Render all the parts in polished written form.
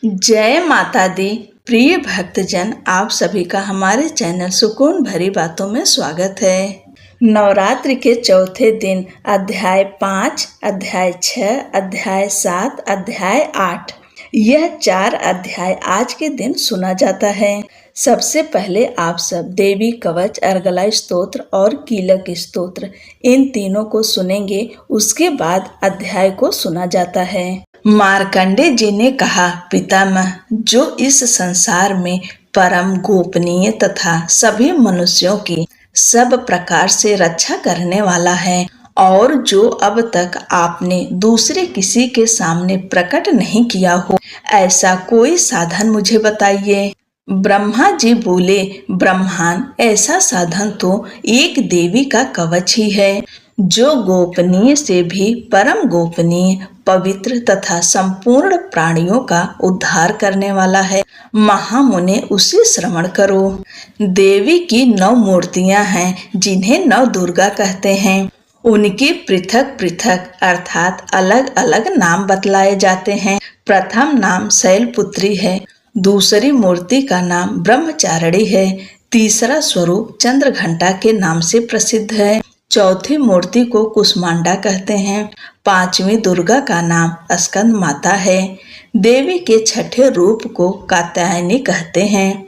जय माता दी। प्रिय भक्तजन, आप सभी का हमारे चैनल सुकून भरी बातों में स्वागत है। नवरात्रि के चौथे दिन अध्याय 5, अध्याय 6, अध्याय 7, अध्याय 8, यह 4 अध्याय आज के दिन सुना जाता है। सबसे पहले आप सब देवी कवच, अर्गला स्तोत्र और कीलक स्तोत्र इन तीनों को सुनेंगे। उसके बाद अध्याय को सुना जाता है। मार्कंडे जी ने कहा, पितामह, जो इस संसार में परम गोपनीय तथा सभी मनुष्यों की सब प्रकार से रक्षा करने वाला है और जो अब तक आपने दूसरे किसी के सामने प्रकट नहीं किया हो, ऐसा कोई साधन मुझे बताइए। ब्रह्मा जी बोले, ब्रह्मान, ऐसा साधन तो एक देवी का कवच ही है, जो गोपनीय से भी परम गोपनीय, पवित्र तथा संपूर्ण प्राणियों का उद्धार करने वाला है। महामुने, उसे श्रवण करो। देवी की 9 मूर्तियां हैं, जिन्हें 9 दुर्गा कहते हैं। उनके पृथक पृथक अर्थात अलग अलग नाम बतलाए जाते हैं। प्रथम नाम शैलपुत्री है, दूसरी मूर्ति का नाम ब्रह्मचारिणी है, तीसरा स्वरूप चंद्रघंटा के नाम से प्रसिद्ध है, चौथी मूर्ति को कुष्मांडा कहते हैं, 5वीं दुर्गा का नाम स्कंद माता है, देवी के छठे रूप को कात्यायनी कहते हैं,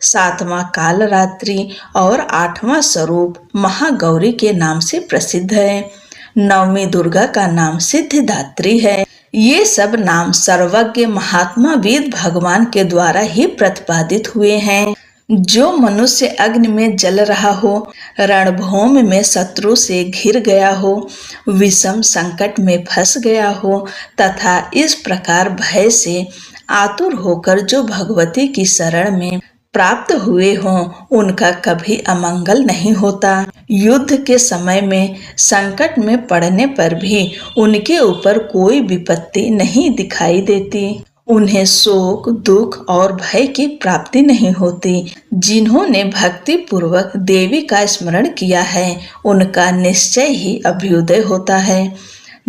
7वां कालरात्रि और 8वां स्वरूप महागौरी के नाम से प्रसिद्ध है, 9वीं दुर्गा का नाम सिद्धिदात्री है। ये सब नाम सर्वज्ञ महात्मा वेद भगवान के द्वारा ही प्रतिपादित हुए हैं। जो मनुष्य अग्नि में जल रहा हो, रणभूमि में शत्रु से घिर गया हो, विषम संकट में फंस गया हो तथा इस प्रकार भय से आतुर होकर जो भगवती की शरण में प्राप्त हुए हों, उनका कभी अमंगल नहीं होता। युद्ध के समय में संकट में पड़ने पर भी उनके ऊपर कोई विपत्ति नहीं दिखाई देती। उन्हें शोक, दुख और भय की प्राप्ति नहीं होती। जिन्होंने भक्ति पूर्वक देवी का स्मरण किया है, उनका निश्चय ही अभ्युदय होता है।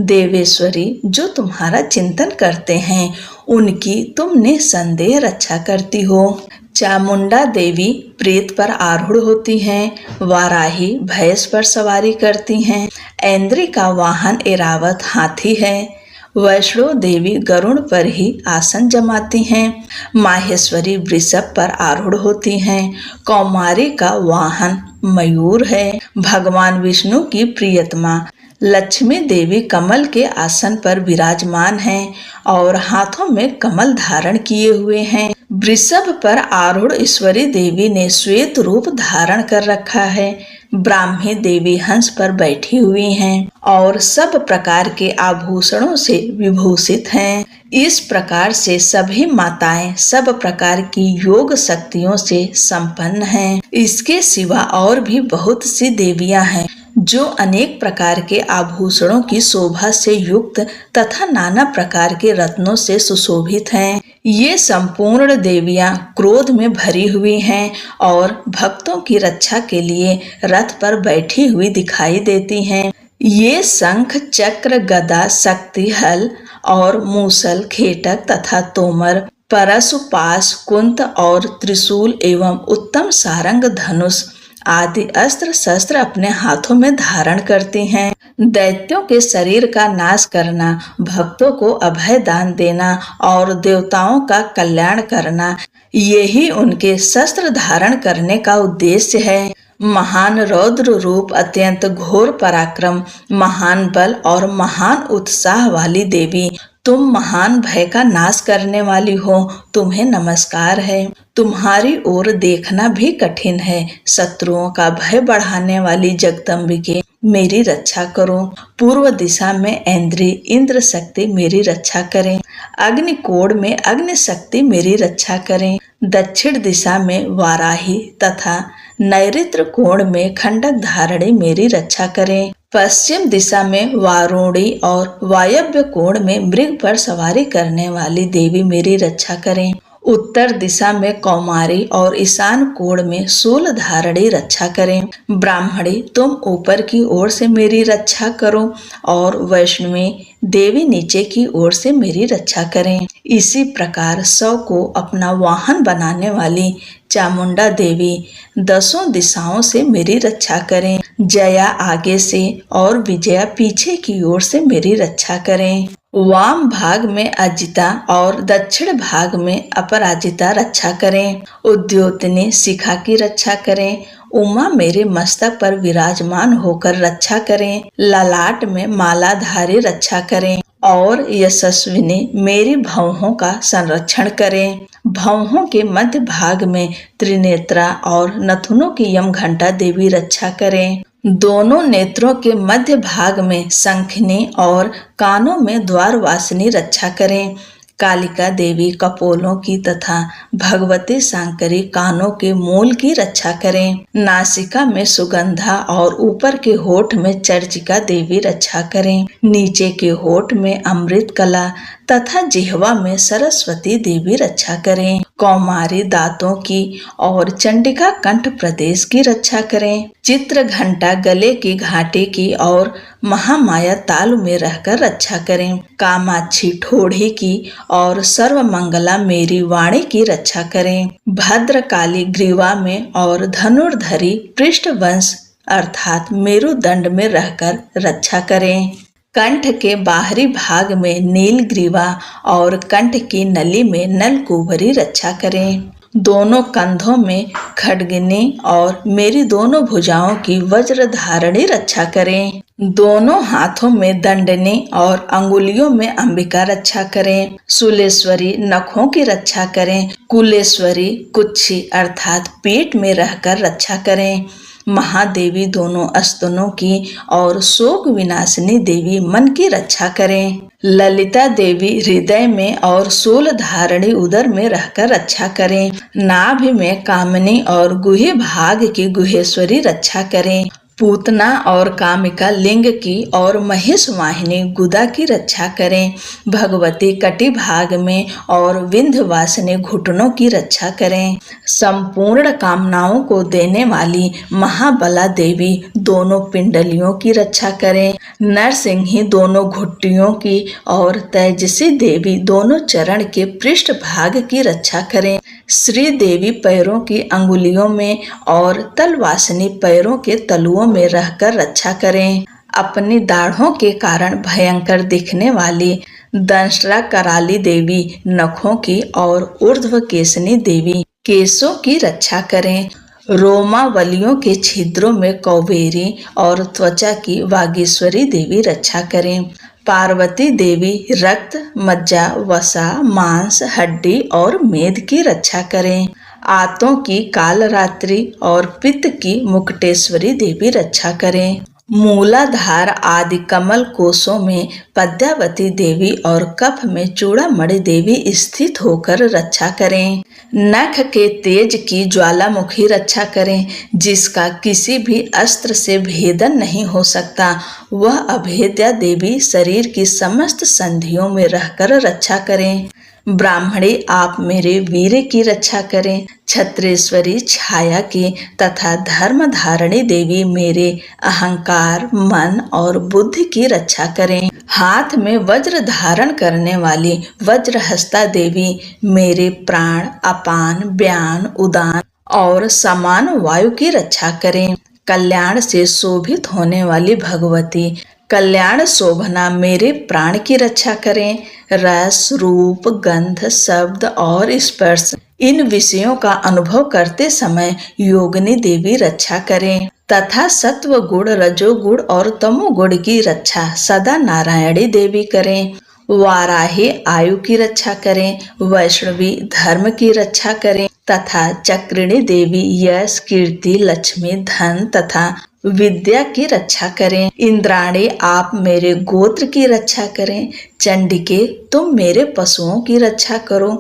देवेश्वरी, जो तुम्हारा चिंतन करते हैं, उनकी तुम निसंदेह रक्षा करती हो। चामुंडा देवी प्रेत पर आरूढ़ होती हैं, वाराही भैंस पर सवारी करती हैं, ऐन्द्री का वाहन ऐरावत हाथी है, वैष्णो देवी गरुड़ पर ही आसन जमाती हैं, माहेश्वरी वृषभ पर आरूढ़ होती हैं, कौमारी का वाहन मयूर है, भगवान विष्णु की प्रियतमा लक्ष्मी देवी कमल के आसन पर विराजमान हैं और हाथों में कमल धारण किए हुए हैं। वृषभ पर आरूढ़ ईश्वरी देवी ने श्वेत रूप धारण कर रखा है। ब्राह्मी देवी हंस पर बैठी हुई हैं और सब प्रकार के आभूषणों से विभूषित हैं। इस प्रकार से सभी माताएं सब प्रकार की योग शक्तियों से संपन्न हैं। इसके सिवा और भी बहुत सी देवियां हैं, जो अनेक प्रकार के आभूषणों की शोभा से युक्त तथा नाना प्रकार के रत्नों से सुशोभित हैं। ये संपूर्ण देवियां क्रोध में भरी हुई हैं और भक्तों की रक्षा के लिए रथ पर बैठी हुई दिखाई देती हैं। ये शंख, चक्र, गदा, शक्ति, हल और मूसल, खेटक तथा तोमर, परशु, पाश, कुंत और त्रिशूल एवं उत्तम सारंग, धनुष आदि अस्त्र शस्त्र अपने हाथों में धारण करती हैं। दैत्यों के शरीर का नाश करना, भक्तों को अभय दान देना और देवताओं का कल्याण करना, यही उनके शस्त्र धारण करने का उद्देश्य है। महान रौद्र रूप, अत्यंत घोर पराक्रम, महान बल और महान उत्साह वाली देवी, तुम महान भय का नाश करने वाली हो, तुम्हें नमस्कार है। तुम्हारी ओर देखना भी कठिन है। शत्रुओं का भय बढ़ाने वाली जगदम्बिके, मेरी रक्षा करो। पूर्व दिशा में ऐन्द्री, इंद्र शक्ति मेरी रक्षा करें। अग्निकोण में अग्नि शक्ति मेरी रक्षा करें। दक्षिण दिशा में वाराही तथा नैऋत्य कोण में खंडक धारिणी मेरी रक्षा करें। पश्चिम दिशा में वारुणी और वायव्य कोण में मृग पर सवारी करने वाली देवी मेरी रक्षा करें। उत्तर दिशा में कौमारी और ईशान कोण में शूलधारणी रक्षा करें। ब्राह्मणी तुम ऊपर की ओर से मेरी रक्षा करो और वैष्णवी देवी नीचे की ओर से मेरी रक्षा करें। इसी प्रकार शव को अपना वाहन बनाने वाली चामुंडा देवी 10 दिशाओं से मेरी रक्षा करें। जया आगे से और विजया पीछे की ओर से मेरी रक्षा करें। वाम भाग में अजिता और दक्षिण भाग में अपराजिता रक्षा करें। उद्योतनी शिखा की रक्षा करें। उमा मेरे मस्तक पर विराजमान होकर रक्षा करें। ललाट में मालाधारी रक्षा करें और यशस्विनी मेरी भौहों का संरक्षण करें। भौहों के मध्य भाग में त्रिनेत्रा और नथुनों की यमघंटा देवी रक्षा करें। दोनों नेत्रों के मध्य भाग में शंखिनी और कानों में द्वारवासिनी रक्षा करें। कालिका देवी कपोलों की तथा भगवती शांकरी कानों के मूल की रक्षा करें। नासिका में सुगंधा और ऊपर के होठ में चर्चिका देवी रक्षा करें। नीचे के होठ में अमृत कला तथा जिह्वा में सरस्वती देवी रक्षा करें। कौमारी दांतों की और चंडिका कंठ प्रदेश की रक्षा करें। चित्र घंटा गले की घाटी की और महामाया तालु में रहकर रक्षा करें। कामाक्षी ठोड़ी की और सर्वमंगला मेरी वाणी की रक्षा करें। भद्रकाली ग्रीवा में और धनुर्धरी पृष्ठवंश अर्थात मेरुदंड में रहकर रक्षा करें। कंठ के बाहरी भाग में नील ग्रीवा और कंठ की नली में नलकुबरी रक्षा करें। दोनों कंधों में खड्गिनी और मेरी दोनों भुजाओं की वज्र धारणी रक्षा करें। दोनों हाथों में दंडनी और अंगुलियों में अंबिका रक्षा करें। शूलेश्वरी नखों की रक्षा करें। कुलेश्वरी कुच्छी अर्थात पेट में रहकर रक्षा करें। महादेवी दोनों स्तनों की और शोक विनाशिनी देवी मन की रक्षा करें। ललिता देवी हृदय में और शूल धारणी उदर में रहकर रक्षा करें। नाभि में कामिनी और गुहे भाग की गुहेश्वरी रक्षा करें। पूतना और कामिका लिंग की और महेश वाहिनी गुदा की रक्षा करें। भगवती कटि भाग में और विंध्यवासिनी घुटनों की रक्षा करें। संपूर्ण कामनाओं को देने वाली महाबला देवी दोनों पिंडलियों की रक्षा करें। नरसिंही दोनों घुट्टियों की और तेजसी देवी दोनों चरण के पृष्ठ भाग की रक्षा करें। श्री देवी पैरों की अंगुलियों में और तलवासिनी पैरों के तलुओं में रहकर रक्षा करें। अपनी दाढ़ों के कारण भयंकर दिखने वाली दंष्ट्रा कराली देवी नखों की और ऊर्ध्व केसनी देवी केशों की रक्षा करें। रोमावलियों के छिद्रों में कौबेरी और त्वचा की वागीश्वरी देवी रक्षा करें। पार्वती देवी रक्त मज्जा वसा मांस हड्डी और मेद की रक्षा करें। आंतों की कालरात्रि और पित्त की मुकुटेश्वरी देवी रक्षा करें। मूलाधार आदि कमल कोशों में पद्यावती देवी और कफ में चूड़ामणि देवी स्थित होकर रक्षा करें। नख के तेज की ज्वालामुखी रक्षा करें, जिसका किसी भी अस्त्र से भेदन नहीं हो सकता। वह अभेद्या देवी शरीर की समस्त संधियों में रहकर रक्षा करें। ब्राह्मणी आप मेरे वीर की रक्षा करें। छत्रेश्वरी छाया की तथा धर्म धारणी देवी मेरे अहंकार मन और बुद्धि की रक्षा करें। हाथ में वज्र धारण करने वाली वज्रहस्ता देवी मेरे प्राण अपान व्यान उदान और समान वायु की रक्षा करें। कल्याण से शोभित होने वाली भगवती कल्याण शोभना मेरे प्राण की रक्षा करें। रस रूप गंध शब्द और स्पर्श इन विषयों का अनुभव करते समय योगिनी देवी रक्षा करें तथा सत्व गुण रजोगुण और तमोगुण की रक्षा सदा नारायणी देवी करें। वाराही आयु की रक्षा करें। वैष्णवी धर्म की रक्षा करें तथा चक्रिणी देवी यश कीर्ति लक्ष्मी धन तथा विद्या की रक्षा करें। इंद्राणी आप मेरे गोत्र की रक्षा करें। चंडिके तुम मेरे पशुओं की रक्षा करो।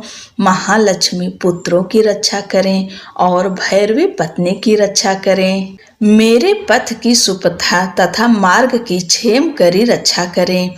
महालक्ष्मी पुत्रों की रक्षा करें और भैरवी पत्नी की रक्षा करें। मेरे पथ की सुपथा तथा मार्ग की क्षेम करी रक्षा करें।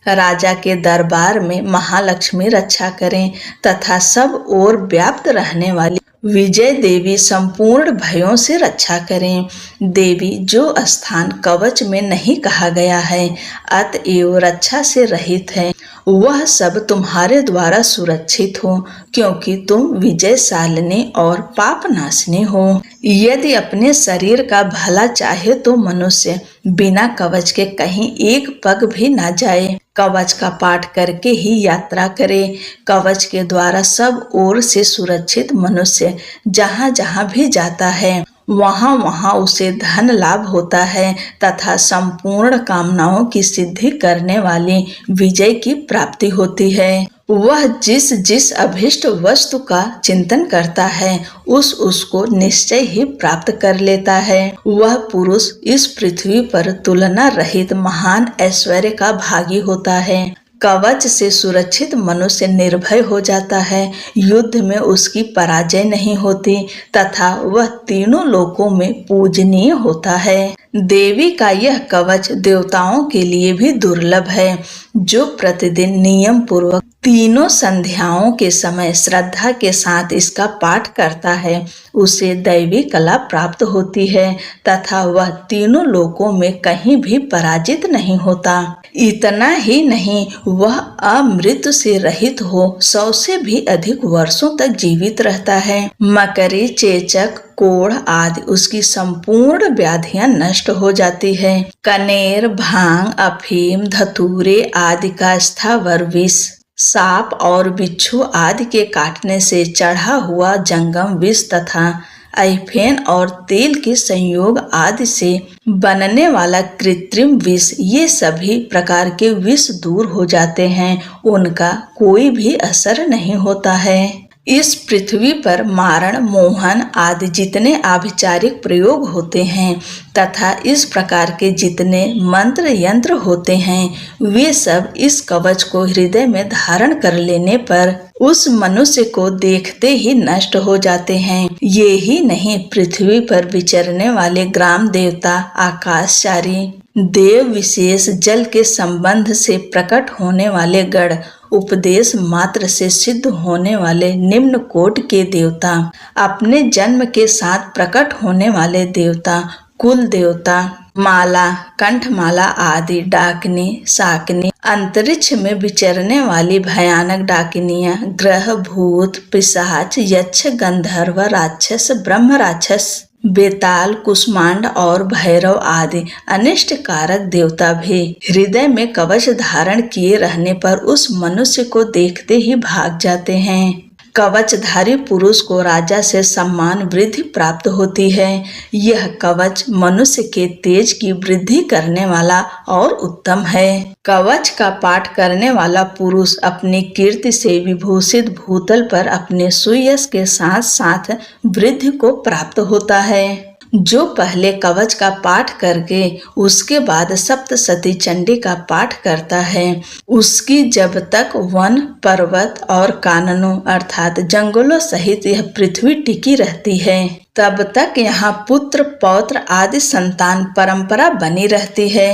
राजा के दरबार में महालक्ष्मी रक्षा करें तथा सब ओर व्याप्त रहने वाली विजय देवी संपूर्ण भयों से रक्षा करें। देवी, जो स्थान कवच में नहीं कहा गया है अतएव रक्षा से रहित है, वह सब तुम्हारे द्वारा सुरक्षित हो, क्योंकि तुम विजयशालिनी और पापनाशिनी हो। यदि अपने शरीर का भला चाहे तो मनुष्य बिना कवच के कहीं एक पग भी ना जाए। कवच का पाठ करके ही यात्रा करे। कवच के द्वारा सब ओर से सुरक्षित मनुष्य जहाँ जहाँ भी जाता है वहाँ वहाँ उसे धन लाभ होता है तथा संपूर्ण कामनाओं की सिद्धि करने वाली विजय की प्राप्ति होती है। वह जिस जिस अभिष्ट वस्तु का चिंतन करता है उसको निश्चय ही प्राप्त कर लेता है। वह पुरुष इस पृथ्वी पर तुलना रहित महान ऐश्वर्य का भागी होता है। कवच से सुरक्षित मनुष्य निर्भय हो जाता है। युद्ध में उसकी पराजय नहीं होती तथा वह तीनों लोकों में पूजनीय होता है। देवी का यह कवच देवताओं के लिए भी दुर्लभ है। जो प्रतिदिन नियम पूर्वक तीनों संध्याओं के समय श्रद्धा के साथ इसका पाठ करता है उसे दैवी कला प्राप्त होती है तथा वह तीनों लोकों में कहीं भी पराजित नहीं होता। इतना ही नहीं, वह अमृत्यु से रहित हो 100 से भी अधिक वर्षों तक जीवित रहता है। मकरी, चेचक, कोढ़ आदि उसकी संपूर्ण व्याधियां नष्ट हो जाती है। कनेर, भांग, अफीम, धतूरे आदि का स्थावर विष, सांप और बिच्छू आदि के काटने से चढ़ा हुआ जंगम विष तथा अहिफेन और तेल के संयोग आदि से बनने वाला कृत्रिम विष, ये सभी प्रकार के विष दूर हो जाते हैं। उनका कोई भी असर नहीं होता है। इस पृथ्वी पर मारण, मोहन आदि जितने आभिचारिक प्रयोग होते हैं तथा इस प्रकार के जितने मंत्र यंत्र होते हैं वे सब इस कवच को हृदय में धारण कर लेने पर उस मनुष्य को देखते ही नष्ट हो जाते हैं। ये ही नहीं, पृथ्वी पर विचरने वाले ग्राम देवता, आकाशचारी देव, विशेष जल के संबंध से प्रकट होने वाले गण, उपदेश मात्र से सिद्ध होने वाले निम्न कोटि के देवता, अपने जन्म के साथ प्रकट होने वाले देवता, कुल देवता, माला, कंठमाला आदि, डाकिनी, शाकिनी, अंतरिक्ष में विचरने वाली भयानक डाकिनियां, ग्रह, भूत, पिशाच, यक्ष, गंधर्व, राक्षस, ब्रह्म राक्षस, बेताल, कुष्मांड और भैरव आदि अनिष्ट कारक देवता भी हृदय में कवच धारण किए रहने पर उस मनुष्य को देखते ही भाग जाते हैं। कवचधारी पुरुष को राजा से सम्मान वृद्धि प्राप्त होती है। यह कवच मनुष्य के तेज की वृद्धि करने वाला और उत्तम है। कवच का पाठ करने वाला पुरुष अपनी कीर्ति से विभूषित भूतल पर अपने सुयश के साथ साथ वृद्धि को प्राप्त होता है। जो पहले कवच का पाठ करके उसके बाद सप्तशती चंडी का पाठ करता है उसकी जब तक वन, पर्वत और काननों अर्थात जंगलों सहित यह पृथ्वी टिकी रहती है तब तक यहाँ पुत्र, पौत्र आदि संतान परंपरा बनी रहती है।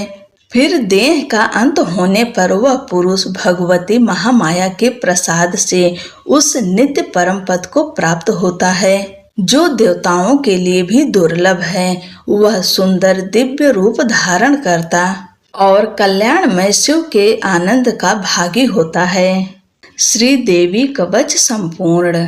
फिर देह का अंत होने पर वह पुरुष भगवती महामाया के प्रसाद से उस नित्य परम पद को प्राप्त होता है जो देवताओं के लिए भी दुर्लभ है। वह सुंदर दिव्य रूप धारण करता और कल्याणमय शिव के आनंद का भागी होता है। श्री देवी कवच संपूर्ण।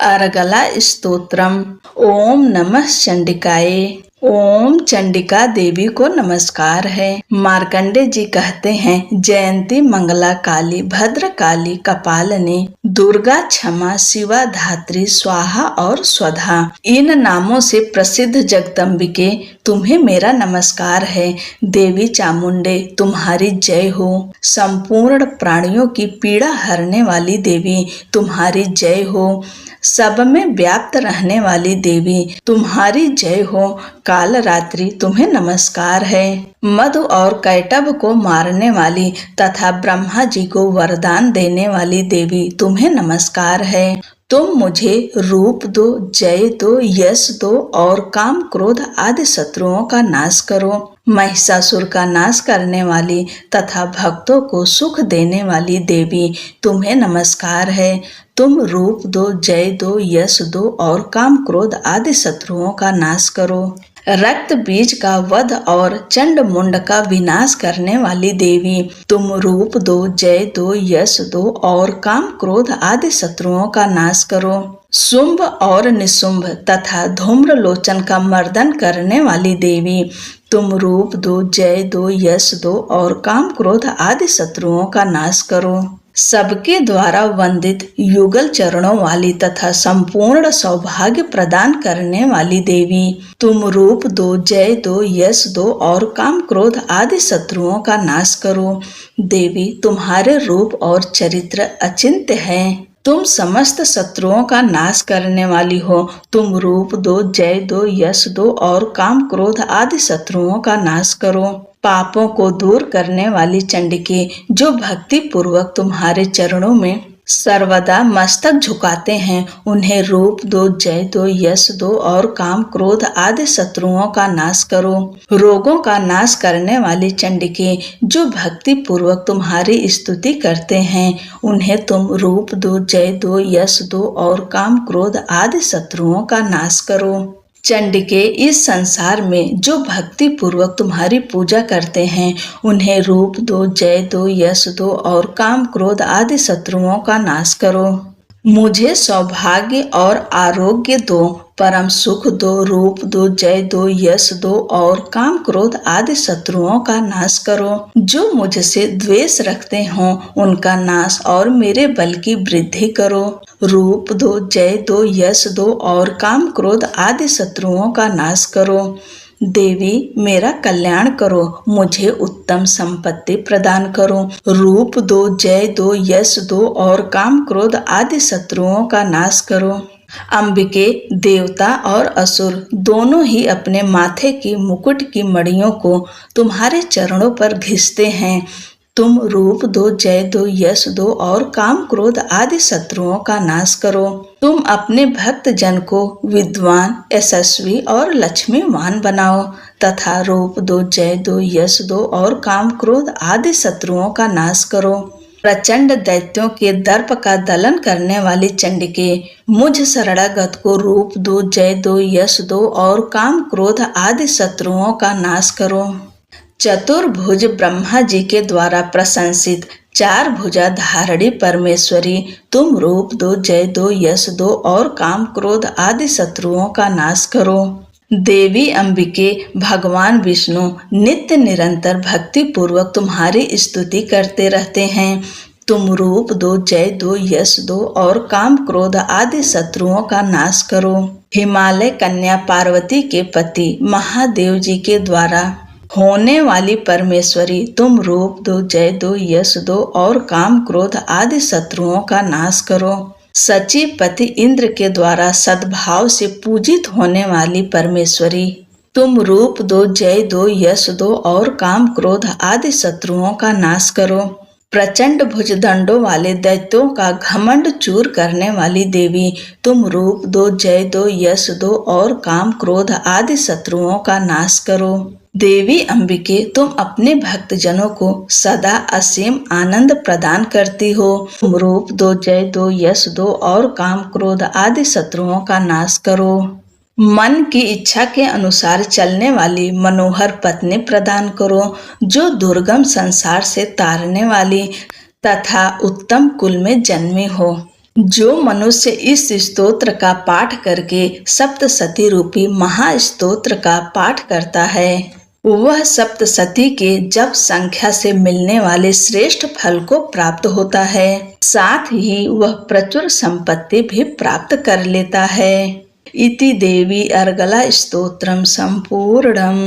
अर्गला स्तोत्रम। ओम नमः चंडिकाए। ओम चंडिका देवी को नमस्कार है। मार्कंडे जी कहते हैं, जयंती, मंगला काली, भद्र काली, कपालिनी, दुर्गा, क्षमा, शिवा, धात्री, स्वाहा और स्वधा, इन नामों से प्रसिद्ध जगदम्बिके तुम्हें मेरा नमस्कार है। देवी चामुंडे तुम्हारी जय हो। संपूर्ण प्राणियों की पीड़ा हरने वाली देवी तुम्हारी जय हो। सब में व्याप्त रहने वाली देवी तुम्हारी जय हो। काल रात्रि तुम्हें नमस्कार है। मधु और कैटभ को मारने वाली तथा ब्रह्मा जी को वरदान देने वाली देवी तुम्हें नमस्कार है। तुम मुझे रूप दो, जय दो, यश दो और काम क्रोध आदि शत्रुओं का नाश करो। महिषासुर का नाश करने वाली तथा भक्तों को सुख देने वाली देवी तुम्हें नमस्कार है। तुम रूप दो, जय दो, यश दो और काम क्रोध आदि शत्रुओं का नाश करो। रक्त बीज का वध और चंड मुंड का विनाश करने वाली देवी तुम रूप दो, जय दो, यश दो और काम क्रोध आदि शत्रुओं का नाश करो। शुंभ और निशुंभ तथा धूम्र लोचन का मर्दन करने वाली देवी तुम रूप दो, जय दो, यश दो और काम क्रोध आदि शत्रुओं का नाश करो। सबके द्वारा वंदित युगल चरणों वाली तथा संपूर्ण सौभाग्य प्रदान करने वाली देवी तुम रूप दो, जय दो, यश दो और काम क्रोध आदि शत्रुओं का नाश करो। देवी तुम्हारे रूप और चरित्र अचिंत्य है। तुम समस्त शत्रुओं का नाश करने वाली हो। तुम रूप दो, जय दो, यश दो और काम क्रोध आदि शत्रुओं का नाश करो। पापों को दूर करने वाली चंडिके जो भक्ति पूर्वक तुम्हारे चरणों में सर्वदा मस्तक झुकाते हैं, उन्हें रूप दो, जय दो, यश दो और काम क्रोध आदि शत्रुओं का नाश करो। रोगों का नाश करने वाली चंडिके जो भक्ति पूर्वक तुम्हारी स्तुति करते हैं, उन्हें तुम रूप दो, जय दो, यश दो और काम क्रोध आदि शत्रुओं का नाश करो। चंडिके इस संसार में जो भक्ति पूर्वक तुम्हारी पूजा करते हैं, उन्हें रूप दो, जय दो, यश दो और काम क्रोध आदि शत्रुओं का नाश करो। मुझे सौभाग्य और आरोग्य दो, परम सुख दो, रूप दो, जय दो, यश दो और काम क्रोध आदि शत्रुओं का नाश करो। जो मुझसे द्वेष रखते हों, उनका नाश और मेरे बल की वृद्धि करो। रूप दो, जय दो, यश दो और काम क्रोध आदि शत्रुओं का नाश करो। देवी मेरा कल्याण करो, मुझे उत्तम संपत्ति प्रदान करो। रूप दो, जय दो, यश दो और काम क्रोध आदि शत्रुओं का नाश करो। अंबिके देवता और असुर दोनों ही अपने माथे की मुकुट की मड़ियों को तुम्हारे चरणों पर घिसते हैं। तुम रूप दो, जय दो, यश दो और काम क्रोध आदि शत्रुओं का नाश करो। तुम अपने भक्त जन को विद्वान, यशस्वी और लक्ष्मीवान बनाओ तथा रूप दो, जय दो, यश दो और काम क्रोध आदि शत्रुओं का नाश करो। प्रचंड दैत्यों के दर्प का दलन करने वाली चंडिके मुझ शरणागत को रूप दो, जय दो, यश दो और काम क्रोध आदि शत्रुओं का नाश करो। चतुर्भुज ब्रह्मा जी के द्वारा प्रशंसित चार भुजा धारणी परमेश्वरी तुम रूप दो, जय दो, यश दो और काम क्रोध आदि शत्रुओं का नाश करो। देवी अंबिके भगवान विष्णु नित्य निरंतर भक्ति पूर्वक तुम्हारी स्तुति करते रहते हैं। तुम रूप दो, जय दो, यश दो और काम क्रोध आदि शत्रुओं का नाश करो। हिमालय कन्या पार्वती के पति महादेव जी के द्वारा होने वाली परमेश्वरी तुम रूप दो, जय दो, यश दो और काम क्रोध आदि शत्रुओं का नाश करो। सचिव पति इंद्र के द्वारा सद्भाव से पूजित होने वाली परमेश्वरी तुम रूप दो, जय दो, यश दो और काम क्रोध आदि शत्रुओं का नाश करो। प्रचंड भुजदंडों वाले दैत्यों का घमंड चूर करने वाली देवी तुम रूप दो, जय दो, यश दो और काम क्रोध आदि शत्रुओं का नाश करो। देवी अंबिके तुम अपने भक्त जनों को सदा असीम आनंद प्रदान करती हो। तुम रूप दो, जय दो, यश दो और काम क्रोध आदि शत्रुओं का नाश करो। मन की इच्छा के अनुसार चलने वाली मनोहर पत्नी प्रदान करो, जो दुर्गम संसार से तारने वाली तथा उत्तम कुल में जन्मी हो। जो मनुष्य इस स्तोत्र का पाठ करके सप्तशती रूपी महास्तोत्र का पाठ करता है, वह सप्तशती के जप संख्या से मिलने वाले श्रेष्ठ फल को प्राप्त होता है। साथ ही वह प्रचुर संपत्ति भी प्राप्त कर लेता है। इति देवी अर्गला स्तोत्रम संपूर्णम।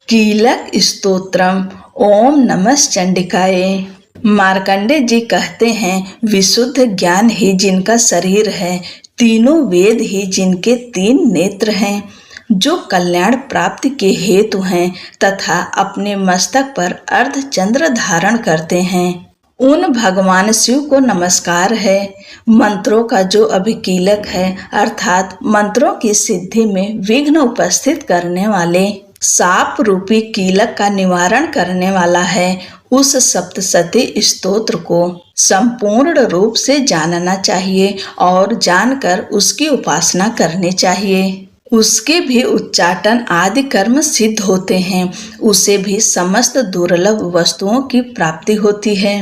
कीलक स्तोत्रम। ओम नमः चंडिकाय। मार्कंडे जी कहते हैं, विशुद्ध ज्ञान ही जिनका शरीर है, तीनों वेद ही जिनके तीन नेत्र हैं, जो कल्याण प्राप्ति के हेतु हैं तथा अपने मस्तक पर अर्ध चंद्र धारण करते हैं, उन भगवान शिव को नमस्कार है। मंत्रों का जो अभिकीलक है, अर्थात मंत्रों की सिद्धि में विघ्न उपस्थित करने वाले, साप रूपी कीलक का निवारण करने वाला है, उस सप्तशती स्तोत्र को संपूर्ण रूप से जानना चाहिए और जानकर उसकी उपासना करनी चाहिए। उसके भी उच्चाटन आदि कर्म सिद्ध होते हैं, उसे भी समस्त दुर्लभ वस्तुओं की प्राप्ति होती है।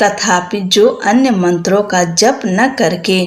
तथापि जो अन्य मंत्रों का जप न करके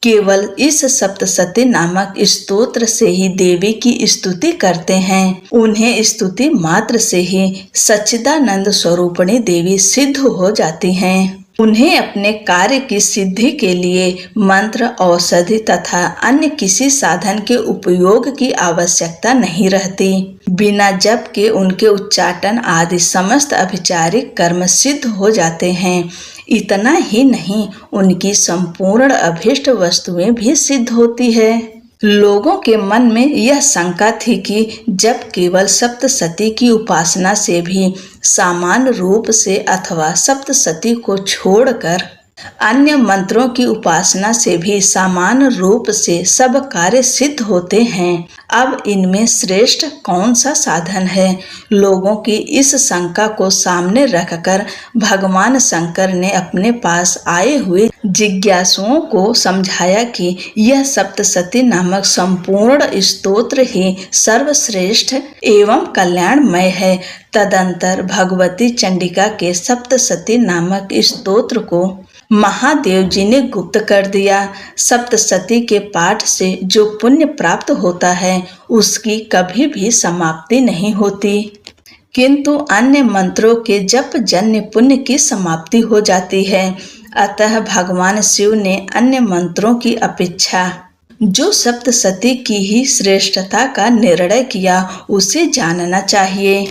केवल इस सप्तशती नामक स्तोत्र से ही देवी की स्तुति करते हैं, उन्हें स्तुति मात्र से ही सच्चिदानंद स्वरूपिणी देवी सिद्ध हो जाती हैं। उन्हें अपने कार्य की सिद्धि के लिए मंत्र, औषधि तथा अन्य किसी साधन के उपयोग की आवश्यकता नहीं रहती। बिना जप के उनके उच्चाटन आदि समस्त अभिचारिक कर्म सिद्ध हो जाते हैं। इतना ही नहीं, उनकी संपूर्ण अभीष्ट वस्तुएं भी सिद्ध होती है। लोगों के मन में यह शंका थी कि जब केवल सप्तशती की उपासना से भी सामान्य रूप से अथवा सप्तशती को छोड़कर अन्य मंत्रों की उपासना से भी सामान्य रूप से सब कार्य सिद्ध होते हैं, अब इनमें श्रेष्ठ कौन सा साधन है? लोगों की इस शंका को सामने रखकर भगवान शंकर ने अपने पास आए हुए जिज्ञासुओं को समझाया कि यह सप्तशती नामक संपूर्ण स्तोत्र ही सर्वश्रेष्ठ एवं कल्याणमय है। तदंतर भगवती चंडिका के सप्तशती नामक स्तोत्र को महादेव जी ने गुप्त कर दिया। सप्तशती के पाठ से जो पुण्य प्राप्त होता है उसकी कभी भी समाप्ति नहीं होती, किंतु अन्य मंत्रों के जप जन्य पुण्य की समाप्ति हो जाती है। अतः भगवान शिव ने अन्य मंत्रों की अपेक्षा जो सप्तशती की ही श्रेष्ठता का निर्णय किया, उसे जानना चाहिए।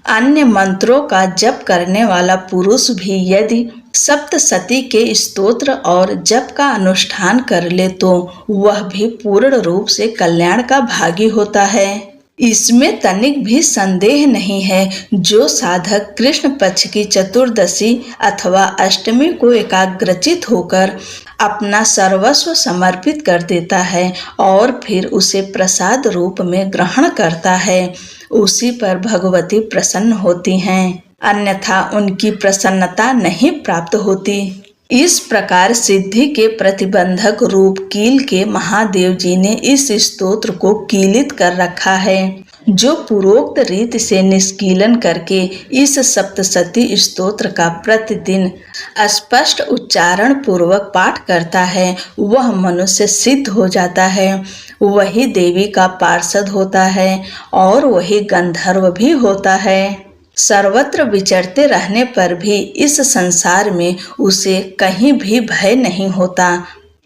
अन्य मंत्रों का जप करने वाला पुरुष भी यदि सप्तशती के स्तोत्र और जप का अनुष्ठान कर ले तो वह भी पूर्ण रूप से कल्याण का भागी होता है। इसमें तनिक भी संदेह नहीं है। जो साधक कृष्ण पक्ष की चतुर्दशी अथवा अष्टमी को एकाग्रचित होकर अपना सर्वस्व समर्पित कर देता है और फिर उसे प्रसाद रूप में ग्रहण करता है, उसी पर भगवती प्रसन्न होती हैं, अन्यथा उनकी प्रसन्नता नहीं प्राप्त होती। इस प्रकार सिद्धि के प्रतिबंधक रूप कील के महादेव जी ने इस स्तोत्र को कीलित कर रखा है। जो पूर्वोक्त रीति से निष्कीलन करके इस सप्तशती स्तोत्र का प्रतिदिन स्पष्ट उच्चारण पूर्वक पाठ करता है, वह मनुष्य सिद्ध हो जाता है, वही देवी का पार्षद होता है और वही गंधर्व भी होता है। सर्वत्र विचरते रहने पर भी इस संसार में उसे कहीं भी भय नहीं होता।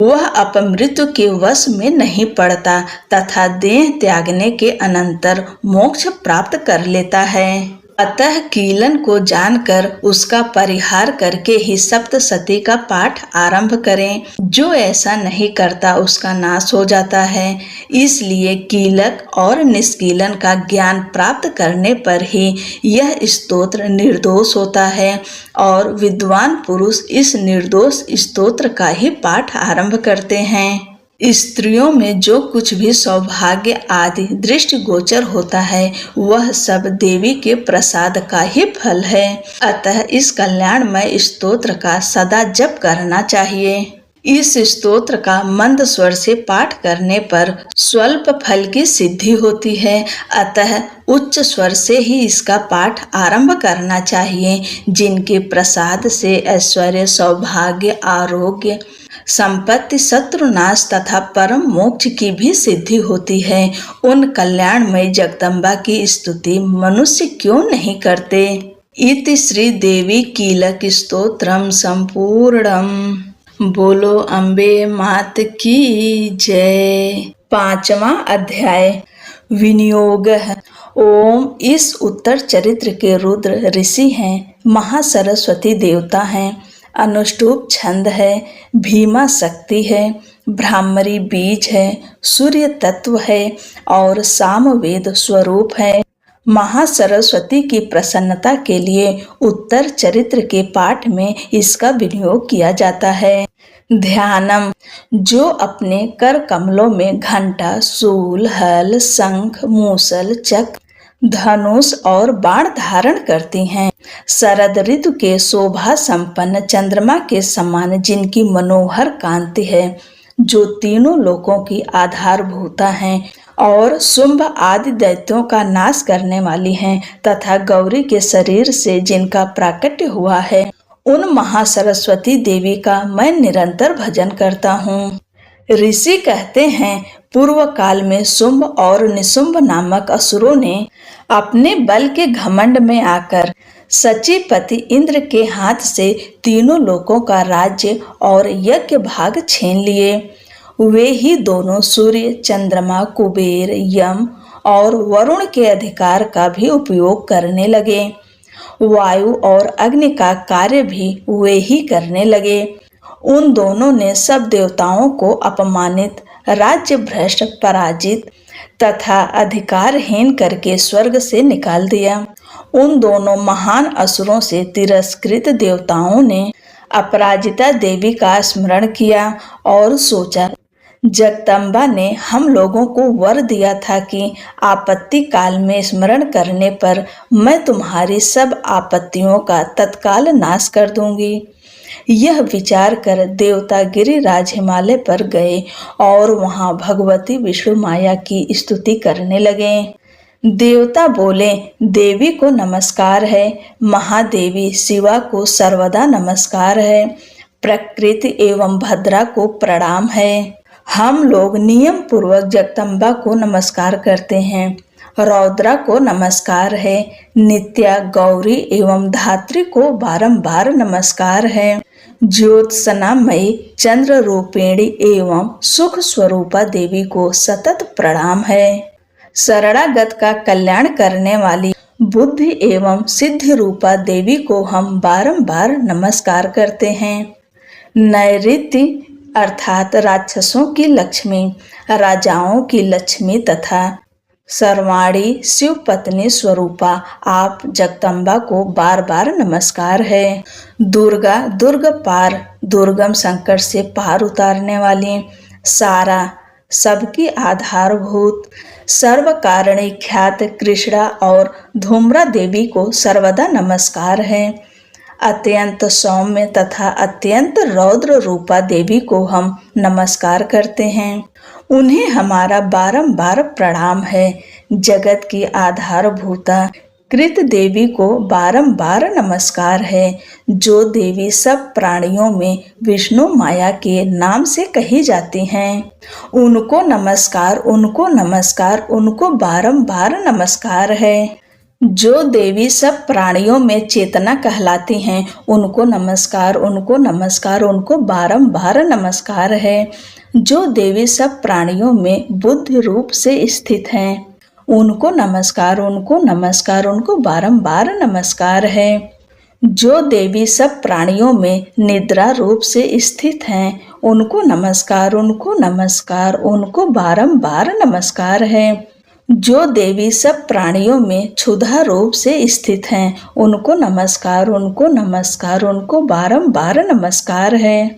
वह अपमृत्यु के वश में नहीं पड़ता तथा देह त्यागने के अनंतर मोक्ष प्राप्त कर लेता है। अतः कीलन को जानकर उसका परिहार करके ही सप्तशती का पाठ आरंभ करें। जो ऐसा नहीं करता उसका नाश हो जाता है। इसलिए कीलक और निष्कीलन का ज्ञान प्राप्त करने पर ही यह स्तोत्र निर्दोष होता है और विद्वान पुरुष इस निर्दोष स्तोत्र का ही पाठ आरंभ करते हैं। स्त्रियों में जो कुछ भी सौभाग्य आदि दृष्टि गोचर होता है वह सब देवी के प्रसाद का ही फल है। अतः इस कल्याणमय स्तोत्र का सदा जप करना चाहिए। इस स्तोत्र का मंद स्वर से पाठ करने पर स्वल्प फल की सिद्धि होती है। अतः उच्च स्वर से ही इसका पाठ आरंभ करना चाहिए। जिनके प्रसाद से ऐश्वर्य, सौभाग्य, आरोग्य, संपत्ति, शत्रुनाश तथा परम मोक्ष की भी सिद्धि होती है, उन कल्याणमय जगदम्बा की स्तुति मनुष्य क्यों नहीं करते। इति श्री देवी कीलक स्तोत्रम संपूर्णम। बोलो अम्बे मात की जय। 5वां अध्याय विनियोग। ओम इस उत्तर चरित्र के रुद्र ऋषि हैं, महासरस्वती देवता हैं, अनुष्टुप छंद है, भीमा शक्ति है, ब्राह्मरी बीज है, सूर्य तत्व है और सामवेद स्वरूप है। महासरस्वती की प्रसन्नता के लिए उत्तर चरित्र के पाठ में इसका विनियोग किया जाता है। ध्यानम। जो अपने कर कमलों में घंटा, शूल, हल, शंख, मूसल, चक्र, धनुष और बाण धारण करती हैं। शरद ऋतु के शोभा संपन्न चंद्रमा के समान जिनकी मनोहर कांति है, जो तीनों लोकों की आधारभूता हैं और शुंभ आदि दैत्यों का नाश करने वाली हैं, तथा गौरी के शरीर से जिनका प्राकट्य हुआ है, उन महासरस्वती देवी का मैं निरंतर भजन करता हूँ। ऋषि कहते हैं, पूर्व काल में शुंभ और निशुंभ नामक असुरों ने अपने बल के घमंड में आकर सचीपति इंद्र के हाथ से तीनों लोकों का राज्य और यज्ञ भाग छीन लिए। वे ही दोनों सूर्य, चंद्रमा, कुबेर, यम और वरुण के अधिकार का भी उपयोग करने लगे। वायु और अग्नि का कार्य भी वे ही करने लगे। उन दोनों ने सब देवताओं को अपमानित, राज्य भ्रष्ट, पराजित तथा अधिकारहीन करके स्वर्ग से निकाल दिया। उन दोनों महान असुरों से तिरस्कृत देवताओं ने अपराजिता देवी का स्मरण किया और सोचा, जगदम्बा ने हम लोगों को वर दिया था कि आपत्ति काल में स्मरण करने पर मैं तुम्हारी सब आपत्तियों का तत्काल नाश कर दूंगी। यह विचार कर देवता गिरिराज हिमालय पर गए और वहां भगवती विष्णु माया की स्तुति करने लगे। देवता बोले, देवी को नमस्कार है, महादेवी शिवा को सर्वदा नमस्कार है, प्रकृति एवं भद्रा को प्रणाम है। हम लोग नियम पूर्वक जगदम्बा को नमस्कार करते हैं। रौद्रा को नमस्कार है, नित्या, गौरी एवं धात्री को बारंबार नमस्कार है, ज्योत्सनामयी, चंद्र रूपिणी एवं सुख स्वरूपा देवी को सतत प्रणाम है। शरणागत का कल्याण करने वाली बुद्धि एवं सिद्धि रूपा देवी को हम बारंबार नमस्कार करते हैं। नैऋत्य अर्थात राक्षसों की लक्ष्मी, राजाओं की लक्ष्मी तथा सर्वाणी शिव पत्नी स्वरूपा आप जगदम्बा को बार बार नमस्कार है। दुर्गा, दुर्ग पार, दुर्गम संकट से पार उतारने वाली, सारा, सबकी आधारभूत, सर्व कारणी ख्यात कृष्णा और धूम्रा देवी को सर्वदा नमस्कार है। अत्यंत सौम्य तथा अत्यंत रौद्र रूपा देवी को हम नमस्कार करते हैं। उन्हें हमारा बारंबार प्रणाम है। जगत की आधारभूता कृत देवी को बारंबार नमस्कार है, जो देवी सब प्राणियों में विष्णु माया के नाम से कही जाती हैं। उनको नमस्कार, उनको नमस्कार, उनको बारंबार नमस्कार है। जो देवी सब प्राणियों में चेतना कहलाती हैं, उनको नमस्कार, उनको नमस्कार, उनको बारंबार नमस्कार है। जो देवी सब प्राणियों में बुद्धि रूप से स्थित हैं, उनको नमस्कार, उनको नमस्कार, उनको बारंबार नमस्कार है। जो देवी सब प्राणियों में निद्रा रूप से स्थित हैं, उनको नमस्कार, उनको नमस्कार, उनको बारंबार नमस्कार है। जो देवी सब प्राणियों में क्षुधा रूप से स्थित हैं, उनको नमस्कार, उनको नमस्कार, उनको बारंबार नमस्कार है।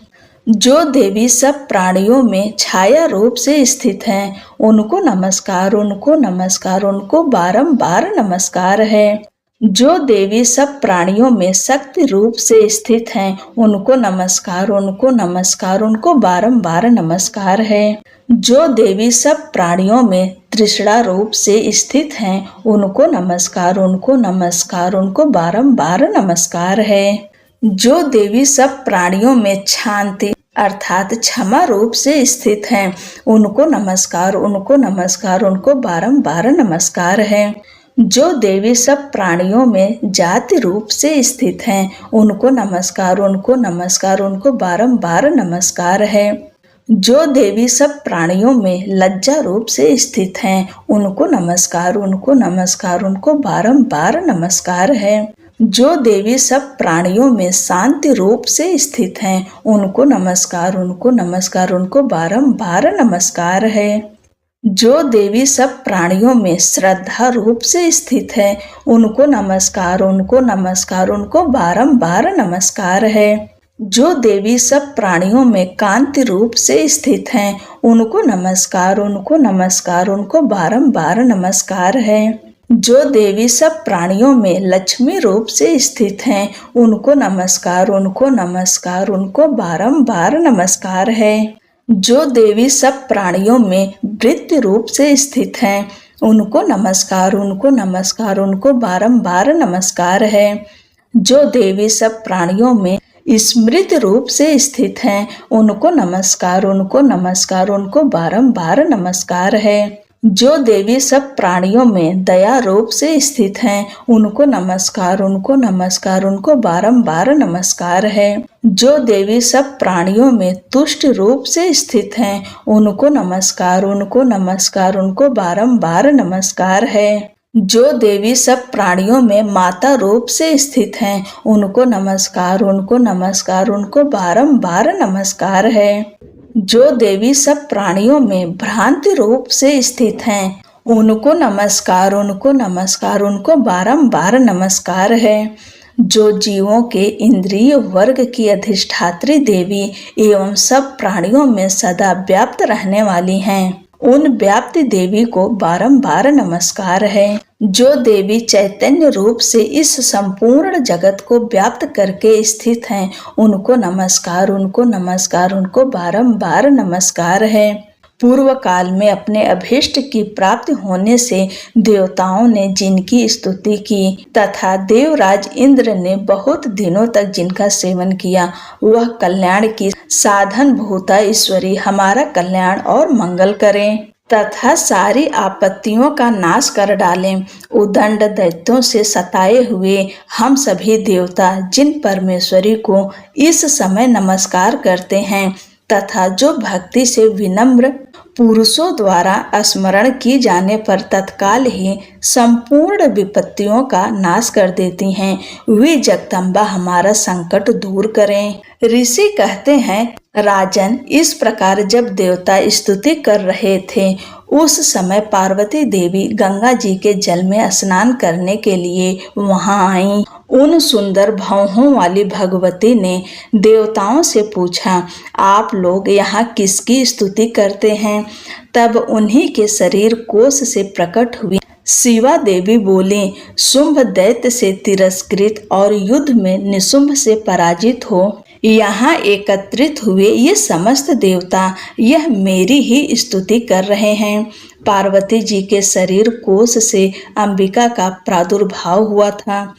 जो देवी सब प्राणियों में छाया रूप से स्थित हैं, उनको नमस्कार, उनको नमस्कार, उनको बारंबार नमस्कार है। जो देवी सब प्राणियों में शक्ति रूप से स्थित हैं, उनको नमस्कार, उनको नमस्कार, उनको बारंबार नमस्कार है। जो देवी सब प्राणियों में तृष्णा रूप से स्थित हैं, उनको नमस्कार, उनको नमस्कार, उनको बारंबार नमस्कार है। जो देवी सब प्राणियों में शांति अर्थात क्षमा रूप से स्थित हैं, उनको नमस्कार, उनको नमस्कार, उनको बारंबार नमस्कार है। जो देवी सब प्राणियों में जाति रूप से स्थित हैं, उनको नमस्कार, उनको नमस्कार, उनको बारंबार नमस्कार है। जो देवी सब प्राणियों में लज्जा रूप से स्थित हैं, उनको नमस्कार, उनको नमस्कार, उनको बारंबार नमस्कार है। जो देवी सब प्राणियों में शांति रूप से स्थित हैं, उनको नमस्कार, उनको नमस्कार, उनको बारंबार नमस्कार है। जो देवी सब प्राणियों में श्रद्धा रूप से स्थित है, उनको नमस्कार, उनको नमस्कार, उनको बारंबार नमस्कार है। जो देवी सब प्राणियों में कांति रूप से स्थित हैं, उनको नमस्कार, उनको नमस्कार, उनको बारंबार नमस्कार है। जो देवी सब प्राणियों में लक्ष्मी रूप से स्थित हैं, उनको नमस्कार, उनको नमस्कार, उनको बारंबार नमस्कार है। जो देवी सब प्राणियों में वृत्ति रूप से स्थित हैं, उनको नमस्कार, उनको नमस्कार, उनको बारंबार नमस्कार है। जो देवी सब प्राणियों में स्मृति रूप से स्थित हैं, उनको नमस्कार, उनको नमस्कार, उनको बारंबार नमस्कार है। जो देवी सब प्राणियों में दया रूप से स्थित हैं, उनको नमस्कार, उनको नमस्कार, उनको बारंबार नमस्कार है। जो देवी सब प्राणियों में तुष्ट रूप से स्थित हैं, उनको नमस्कार, उनको नमस्कार, उनको बारंबार नमस्कार है। जो देवी सब प्राणियों में माता रूप से स्थित हैं, उनको नमस्कार, उनको नमस्कार, उनको बारंबार नमस्कार है। जो देवी सब प्राणियों में भ्रांति रूप से स्थित हैं, उनको नमस्कार, उनको नमस्कार, उनको बारंबार नमस्कार है। जो जीवों के इंद्रिय वर्ग की अधिष्ठात्री देवी एवं सब प्राणियों में सदा व्याप्त रहने वाली हैं, उन व्याप्ति देवी को बारंबार नमस्कार है। जो देवी चैतन्य रूप से इस संपूर्ण जगत को व्याप्त करके स्थित हैं, उनको नमस्कार, उनको नमस्कार, उनको बारंबार नमस्कार है। पूर्व काल में अपने अभीष्ट की प्राप्ति होने से देवताओं ने जिनकी स्तुति की तथा देवराज इंद्र ने बहुत दिनों तक जिनका सेवन किया, वह कल्याण की साधन भूता ईश्वरी हमारा कल्याण और मंगल करें तथा सारी आपत्तियों का नाश कर डालें। उदंड दैत्यों से सताए हुए हम सभी देवता जिन परमेश्वरी को इस समय नमस्कार करते हैं तथा जो भक्ति से विनम्र पुरुषों द्वारा स्मरण की जाने पर तत्काल ही संपूर्ण विपत्तियों का नाश कर देती हैं, वे जगदम्बा हमारा संकट दूर करें। ऋषि कहते हैं, राजन, इस प्रकार जब देवता स्तुति कर रहे थे, उस समय पार्वती देवी गंगा जी के जल में स्नान करने के लिए वहां आईं। उन सुंदर भौहों वाली भगवती ने देवताओं से पूछा, आप लोग यहाँ किसकी स्तुति करते हैं? तब उन्हीं के शरीर कोश से प्रकट हुई शिवा देवी बोली, शुंभ दैत्य से तिरस्कृत और युद्ध में निशुंभ से पराजित हो यहाँ एकत्रित हुए ये समस्त देवता यह मेरी ही स्तुति कर रहे हैं। पार्वती जी के शरीर कोश से अंबिका का प्रादुर्भाव हुआ था,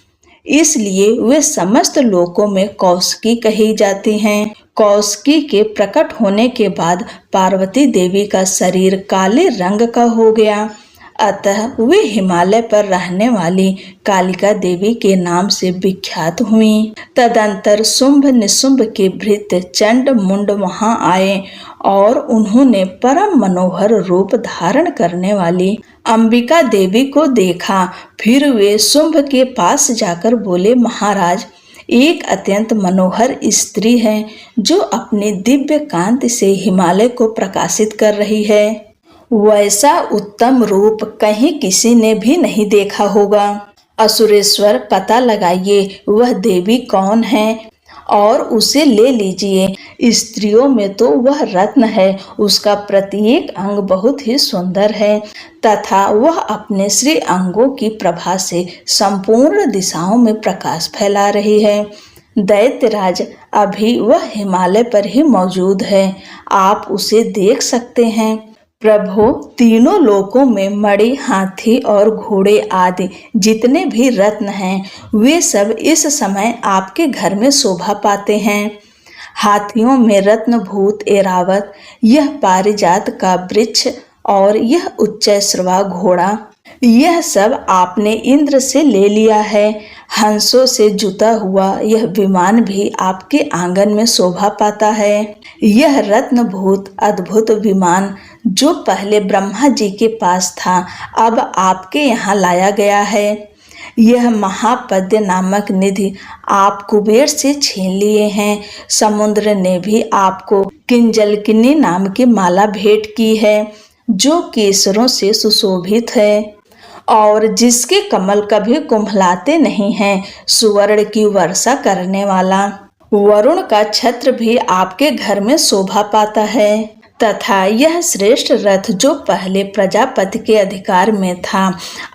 इसलिए वे समस्त लोकों में कौशिकी कही जाती हैं। कौशिकी के प्रकट होने के बाद पार्वती देवी का शरीर काले रंग का हो गया, अतः वे हिमालय पर रहने वाली कालिका देवी के नाम से विख्यात हुई। तदंतर शुंभ निशुंभ के भृत्य चंड मुंड वहां आए और उन्होंने परम मनोहर रूप धारण करने वाली अंबिका देवी को देखा। फिर वे शुंभ के पास जाकर बोले, महाराज, एक अत्यंत मनोहर स्त्री है जो अपने दिव्य कांति से हिमालय को प्रकाशित कर रही है। वैसा उत्तम रूप कहीं किसी ने भी नहीं देखा होगा। असुरेश्वर, पता लगाइए वह देवी कौन है और उसे ले लीजिए। स्त्रियों में तो वह रत्न है, उसका प्रत्येक अंग बहुत ही सुंदर है तथा वह अपने श्री अंगों की प्रभा से संपूर्ण दिशाओं में प्रकाश फैला रही है। दैत्यराज, अभी वह हिमालय पर ही मौजूद है, आप उसे देख सकते हैं। प्रभु, तीनों लोकों में मणि, हाथी और घोड़े आदि जितने भी रत्न हैं, वे सब इस समय आपके घर में शोभा पाते हैं। हाथियों में रत्नभूत ऐरावत, यह पारिजात का वृक्ष और यह उच्चैश्रवा घोड़ा, यह सब आपने इंद्र से ले लिया है। हंसों से जुता हुआ यह विमान भी आपके आंगन में शोभा पाता है। यह रत्नभूत अद्भुत विमान जो पहले ब्रह्मा जी के पास था, अब आपके यहाँ लाया गया है। यह महापद्य नामक निधि आप कुबेर से छीन लिए हैं। समुद्र ने भी आपको किंजलकिनी नाम की माला भेंट की है जो केसरों से सुशोभित है और जिसके कमल कभी कुम्हलाते नहीं हैं। सुवर्ण की वर्षा करने वाला वरुण का छत्र भी आपके घर में शोभा पाता है। तथा यह श्रेष्ठ रथ जो पहले प्रजापति के अधिकार में था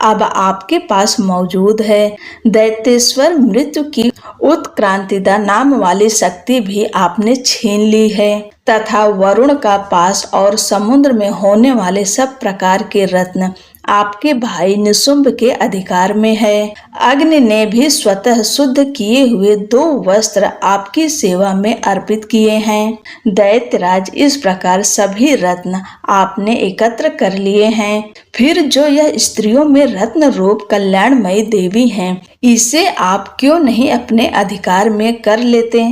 अब आपके पास मौजूद है। दैत्येश्वर मृत्यु की उत्क्रांतिदा नाम वाली शक्ति भी आपने छीन ली है तथा वरुण का पास और समुद्र में होने वाले सब प्रकार के रत्न आपके भाई निशुंभ के अधिकार में है। अग्नि ने भी स्वतः शुद्ध किए हुए 2 वस्त्र आपकी सेवा में अर्पित किए हैं। दैत्यराज, इस प्रकार सभी रत्न आपने एकत्र कर लिए हैं। फिर जो यह स्त्रियों में रत्न रूप कल्याणमयी देवी हैं, इसे आप क्यों नहीं अपने अधिकार में कर लेते?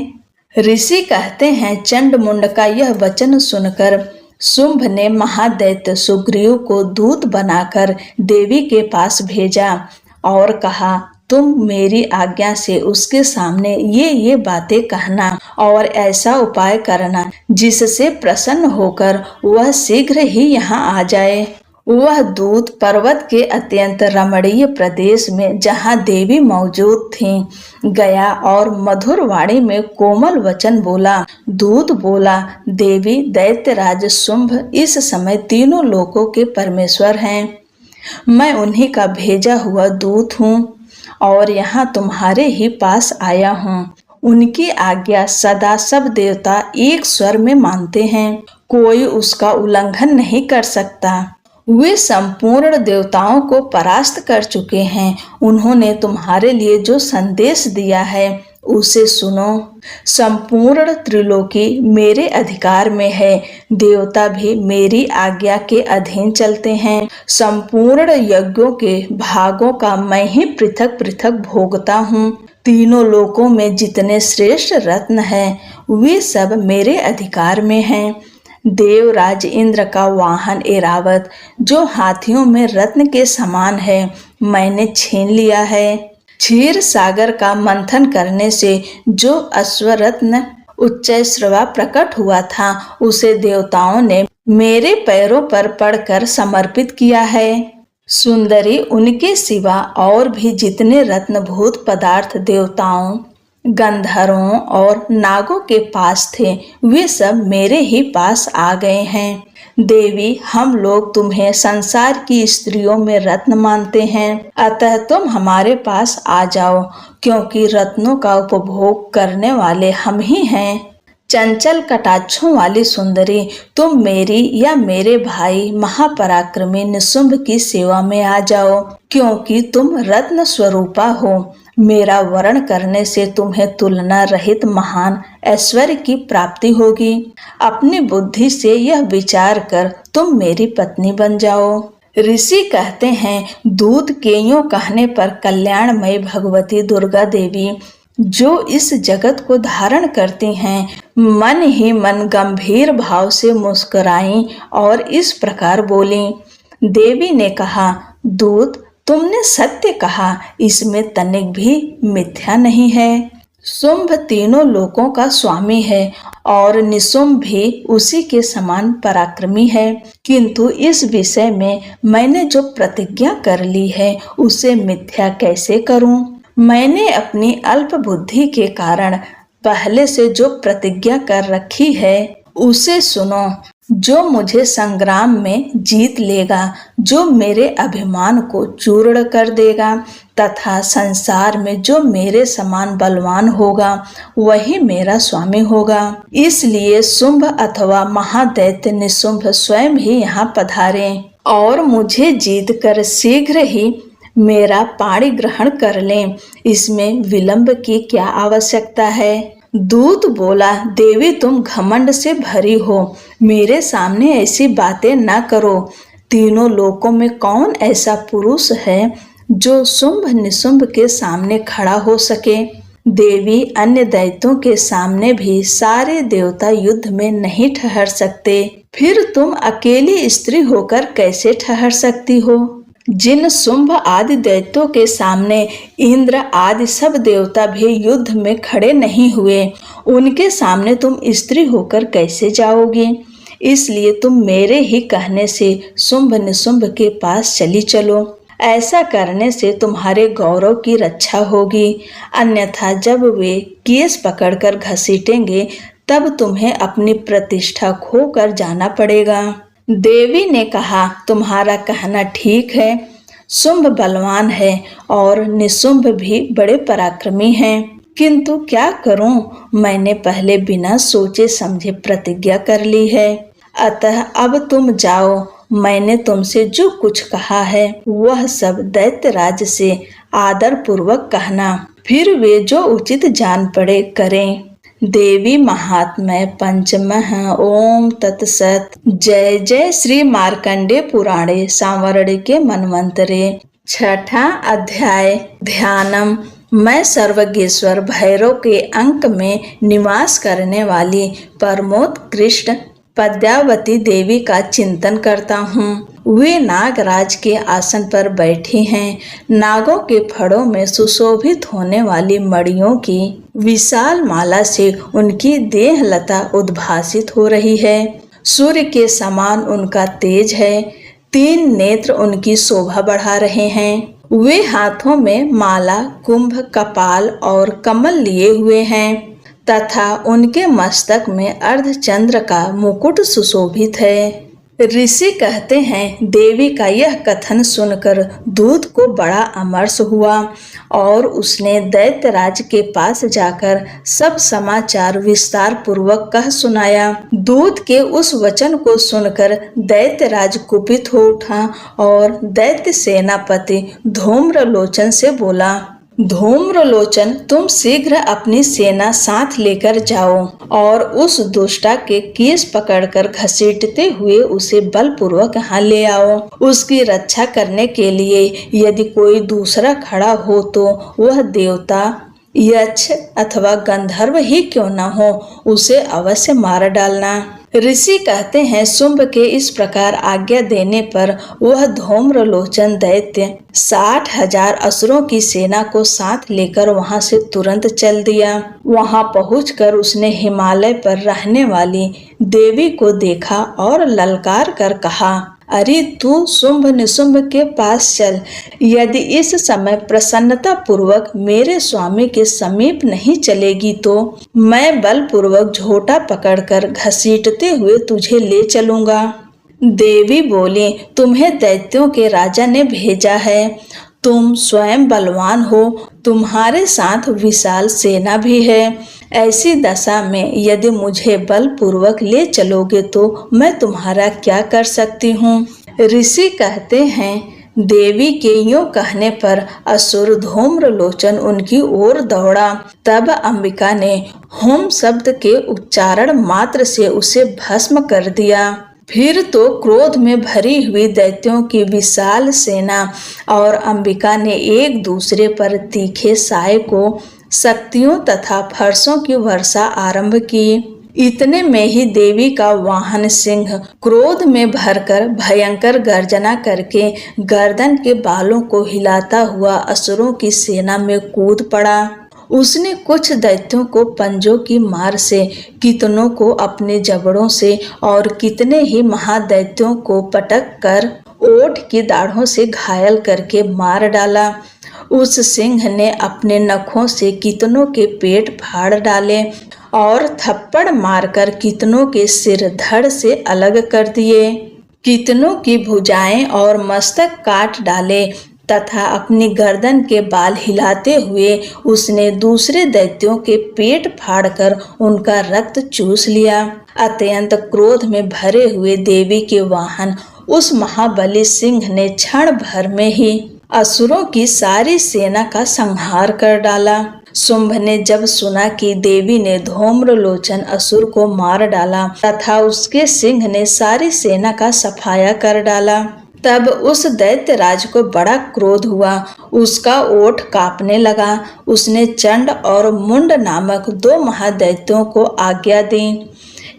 ऋषि कहते हैं, चंडमुंड का यह वचन सुनकर शुंभ ने महादैत्य सुग्रीव को दूत बनाकर देवी के पास भेजा और कहा, तुम मेरी आज्ञा से उसके सामने ये बातें कहना और ऐसा उपाय करना जिससे प्रसन्न होकर वह शीघ्र ही यहाँ आ जाए। वह दूत पर्वत के अत्यंत रमणीय प्रदेश में जहाँ देवी मौजूद थीं, गया और मधुर वाणी में कोमल वचन बोला। दूत बोला, देवी, दैत्यराज शुंभ इस समय तीनों लोकों के परमेश्वर हैं। मैं उन्हीं का भेजा हुआ दूत हूँ और यहाँ तुम्हारे ही पास आया हूँ। उनकी आज्ञा सदा सब देवता एक स्वर में मानते हैं, कोई उसका उल्लंघन नहीं कर सकता। वे संपूर्ण देवताओं को परास्त कर चुके हैं। उन्होंने तुम्हारे लिए जो संदेश दिया है उसे सुनो। संपूर्ण त्रिलोकी मेरे अधिकार में है। देवता भी मेरी आज्ञा के अधीन चलते हैं। संपूर्ण यज्ञों के भागों का मैं ही पृथक पृथक भोगता हूँ। तीनों लोकों में जितने श्रेष्ठ रत्न हैं, वे सब मेरे अधिकार में हैं। देवराज इंद्र का वाहन ऐरावत, जो हाथियों में रत्न के समान है, मैंने छीन लिया है। क्षीर सागर का मंथन करने से जो अश्वरत्न उच्चैश्रवा प्रकट हुआ था, उसे देवताओं ने मेरे पैरों पर पड़कर समर्पित किया है। सुंदरी, उनके सिवा और भी जितने रत्नभूत पदार्थ देवताओं, गंधर्वों और नागों के पास थे, वे सब मेरे ही पास आ गए हैं। देवी, हम लोग तुम्हें संसार की स्त्रियों में रत्न मानते हैं, अतः तुम हमारे पास आ जाओ, क्योंकि रत्नों का उपभोग करने वाले हम ही हैं। चंचल कटाक्षों वाली सुंदरी, तुम मेरी या मेरे भाई महापराक्रमी निशुंभ की सेवा में आ जाओ, क्योंकि तुम रत्न स्वरूपा हो। मेरा वरण करने से तुम्हें तुलना रहित महान ऐश्वर्य की प्राप्ति होगी। अपनी बुद्धि से यह विचार कर तुम मेरी पत्नी बन जाओ। ऋषि कहते हैं, दूत के यूं कहने पर कल्याणमयी भगवती दुर्गा देवी, जो इस जगत को धारण करती हैं, मन ही मन गंभीर भाव से मुस्कुराई और इस प्रकार बोली। देवी ने कहा, दूत, तुमने सत्य कहा, इसमें तनिक भी मिथ्या नहीं है। शुंभ तीनों लोकों का स्वामी है और निशुंभ भी उसी के समान पराक्रमी है, किंतु इस विषय में मैंने जो प्रतिज्ञा कर ली है उसे मिथ्या कैसे करूं? मैंने अपनी अल्प बुद्धि के कारण पहले से जो प्रतिज्ञा कर रखी है उसे सुनो। जो मुझे संग्राम में जीत लेगा, जो मेरे अभिमान को चूर्ण कर देगा तथा संसार में जो मेरे समान बलवान होगा, वही मेरा स्वामी होगा। इसलिए शुंभ अथवा महादैत्य निशुंभ स्वयं ही यहाँ पधारें और मुझे जीत कर शीघ्र ही मेरा पाणी ग्रहण कर लें। इसमें विलंब की क्या आवश्यकता है? दूत बोला, देवी, तुम घमंड से भरी हो, मेरे सामने ऐसी बातें न करो। तीनों लोकों में कौन ऐसा पुरुष है जो शुंभ निशुंभ के सामने खड़ा हो सके? देवी, अन्य दैत्यों के सामने भी सारे देवता युद्ध में नहीं ठहर सकते, फिर तुम अकेली स्त्री होकर कैसे ठहर सकती हो? जिन शुंभ आदि दैत्यों के सामने इंद्र आदि सब देवता भी युद्ध में खड़े नहीं हुए, उनके सामने तुम स्त्री होकर कैसे जाओगी? इसलिए तुम मेरे ही कहने से शुंभ निशुंभ के पास चली चलो। ऐसा करने से तुम्हारे गौरव की रक्षा होगी, अन्यथा जब वे केस पकड़कर घसीटेंगे तब तुम्हें अपनी प्रतिष्ठा खोकर जाना पड़ेगा। देवी ने कहा, तुम्हारा कहना ठीक है। शुंभ बलवान है और निशुंभ भी बड़े पराक्रमी हैं, किंतु क्या करूं, मैंने पहले बिना सोचे समझे प्रतिज्ञा कर ली है। अतः अब तुम जाओ, मैंने तुमसे जो कुछ कहा है वह सब दैत्यराज से आदर पूर्वक कहना, फिर वे जो उचित जान पड़े करें। देवी महात्म्य पंचमः। ओम तत्सत। जय जय श्री मार्कंडे पुराणे सांवरणिके मन्वंतरे। छठा अध्याय ध्यानम। मैं सर्वज्ञेश्वर भैरव के अंक में निवास करने वाली परमोत्कृष्ट पद्मावती देवी का चिंतन करता हूँ। वे नागराज के आसन पर बैठी हैं। नागों के फड़ों में सुशोभित होने वाली मणियों की विशाल माला से उनकी देह लता उद्भासित हो रही है। सूर्य के समान उनका तेज है। 3 नेत्र उनकी शोभा बढ़ा रहे हैं। वे हाथों में माला, कुंभ, कपाल और कमल लिए हुए हैं तथा उनके मस्तक में अर्धचंद्र का मुकुट सुशोभित है। ऋषि कहते हैं, देवी का यह कथन सुनकर दूत को बड़ा अमर्ष हुआ और उसने दैत्यराज के पास जाकर सब समाचार विस्तार पूर्वक कह सुनाया। दूत के उस वचन को सुनकर दैत्यराज कुपित हो उठा और दैत्य सेनापति धूम्रलोचन से बोला, धूम्रलोचन, तुम शीघ्र अपनी सेना साथ लेकर जाओ और उस दुष्टा के केस पकड़कर घसीटते हुए उसे बलपूर्वक यहाँ ले आओ। उसकी रक्षा करने के लिए यदि कोई दूसरा खड़ा हो तो वह देवता, यक्ष अथवा गंधर्व ही क्यों न हो, उसे अवश्य मार डालना। ऋषि कहते हैं, शुंभ के इस प्रकार आज्ञा देने पर वह धूम्रलोचन दैत्य 60,000 असुरों की सेना को साथ लेकर वहां से तुरंत चल दिया। वहां पहुंचकर उसने हिमालय पर रहने वाली देवी को देखा और ललकार कर कहा, अरे तू शुंभ निशुंभ के पास चल। यदि इस समय प्रसन्नता पूर्वक मेरे स्वामी के समीप नहीं चलेगी तो मैं बलपूर्वक झोटा पकड़कर घसीटते हुए तुझे ले चलूंगा। देवी बोली, तुम्हें दैत्यों के राजा ने भेजा है। तुम स्वयं बलवान हो, तुम्हारे साथ विशाल सेना भी है। ऐसी दशा में यदि मुझे बलपूर्वक ले चलोगे तो मैं तुम्हारा क्या कर सकती हूँ। ऋषि कहते हैं, देवी के यूं कहने पर असुर धूम्रलोचन उनकी ओर दौड़ा। तब अंबिका ने होम शब्द के उच्चारण मात्र से उसे भस्म कर दिया। फिर तो क्रोध में भरी हुई दैत्यों की विशाल सेना और अंबिका ने एक दूसरे पर तीखे साय को शक्तियों तथा फरसों की वर्षा आरंभ की। इतने में ही देवी का वाहन सिंह क्रोध में भरकर भयंकर गर्जना करके गर्दन के बालों को हिलाता हुआ असुरों की सेना में कूद पड़ा। उसने कुछ दैत्यों को पंजों की मार से, कितनों को अपने जबड़ों से और कितने ही महादैत्यों को पटक कर ओठ की दाढ़ों से घायल करके मार डाला। उस सिंह ने अपने नखों से कितनों के पेट फाड़ डाले और थप्पड़ मारकर कितनों के सिर धड़ से अलग कर दिए। कितनों की भुजाएं और मस्तक काट डाले तथा अपनी गर्दन के बाल हिलाते हुए उसने दूसरे दैत्यों के पेट फाड़कर उनका रक्त चूस लिया। अत्यंत क्रोध में भरे हुए देवी के वाहन उस महाबली सिंह ने क्षण भर में ही असुरों की सारी सेना का संहार कर डाला। शुंभ ने जब सुना कि देवी ने धूम्रलोचन असुर को मार डाला तथा उसके सिंह ने सारी सेना का सफाया कर डाला, तब उस दैत्यराज को बड़ा क्रोध हुआ। उसका ओठ कांपने लगा। उसने चंड और मुंड नामक 2 महादैत्यों को आज्ञा दी,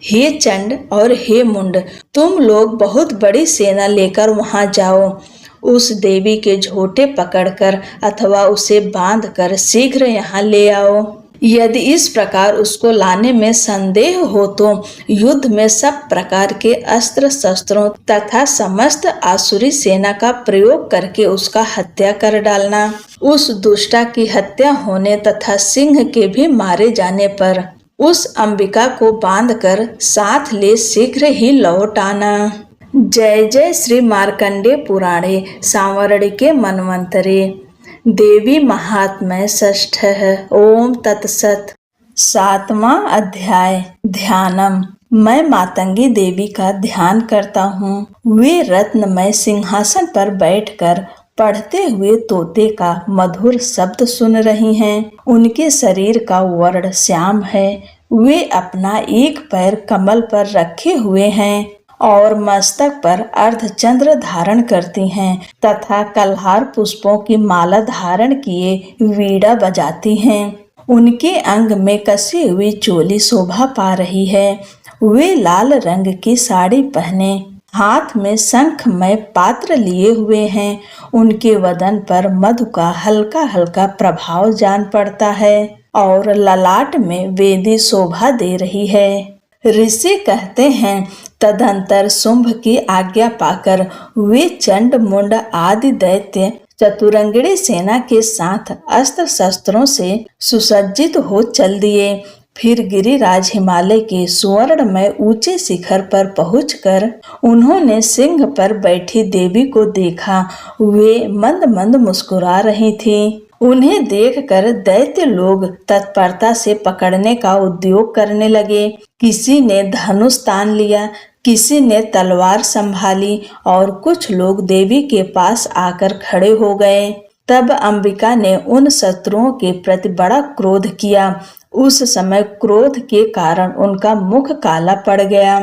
हे चंड और हे मुंड, तुम लोग बहुत बड़ी सेना लेकर वहां जाओ। उस देवी के झोटे पकड़कर अथवा उसे बांधकर शीघ्र यहाँ ले आओ। यदि इस प्रकार उसको लाने में संदेह हो तो युद्ध में सब प्रकार के अस्त्र शस्त्रों तथा समस्त आसुरी सेना का प्रयोग करके उसका हत्या कर डालना। उस दुष्टा की हत्या होने तथा सिंह के भी मारे जाने पर उस अंबिका को बांधकर साथ ले शीघ्र ही लौट आना। जय जय श्री मार्कंडे पुराणे सांवरणिके मन्वंतरे देवी महात्म्य षष्ठ है। ओम तत्सत। 7वां अध्याय ध्यानम। मैं मातंगी देवी का ध्यान करता हूँ। वे रत्नमय सिंहासन पर बैठकर पढ़ते हुए तोते का मधुर शब्द सुन रही हैं। उनके शरीर का वर्ण श्याम है। वे अपना एक पैर कमल पर रखे हुए हैं और मस्तक पर अर्धचंद्र धारण करती हैं तथा कल्हार पुष्पों की माला धारण किए वीणा बजाती हैं। उनके अंग में कसी हुई चोली शोभा पा रही है। वे लाल रंग की साड़ी पहने हाथ में शंखमय पात्र लिए हुए हैं। उनके वदन पर मधु का हल्का हल्का प्रभाव जान पड़ता है और ललाट में वेदी शोभा दे रही है। ऋषि कहते हैं तदंतर शुंभ की आज्ञा पाकर वे चंड मुंड आदि दैत्य चतुरंगिणी सेना के साथ अस्त्र शस्त्रों से सुसज्जित हो चल दिए। फिर गिरिराज हिमालय के सुवर्णमय ऊंचे शिखर पर पहुंचकर उन्होंने सिंह पर बैठी देवी को देखा। वे मंद मंद मुस्कुरा रही थी। उन्हें देखकर दैत्य लोग तत्परता से पकड़ने का उद्योग करने लगे। किसी ने धनुष तान लिया, किसी ने तलवार संभाली और कुछ लोग देवी के पास आकर खड़े हो गए। तब अंबिका ने उन शत्रुओं के प्रति बड़ा क्रोध किया। उस समय क्रोध के कारण उनका मुख काला पड़ गया,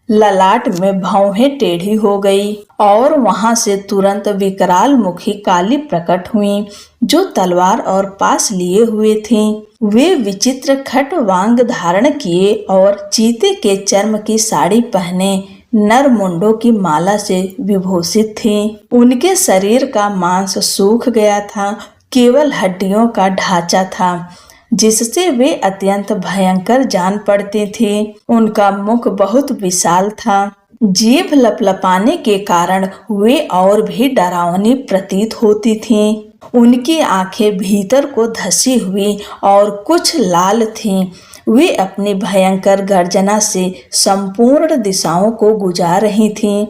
ललाट में भौहें टेढ़ी हो गई और वहां से तुरंत विकराल मुखी काली प्रकट हुई जो तलवार और पास लिए हुए थीं। वे विचित्र खटवांग धारण किए और चीते के चर्म की साड़ी पहने नर मुंडों की माला से विभूषित थीं। उनके शरीर का मांस सूख गया था, केवल हड्डियों का ढांचा था जिससे वे अत्यंत भयंकर जान पड़ती थी। उनका मुख बहुत विशाल था। जीभ लपलपाने के कारण वे और भी डरावनी प्रतीत होती थीं। उनकी आंखें भीतर को धसी हुई और कुछ लाल थीं। वे अपनी भयंकर गर्जना से संपूर्ण दिशाओं को गुजार रही थीं।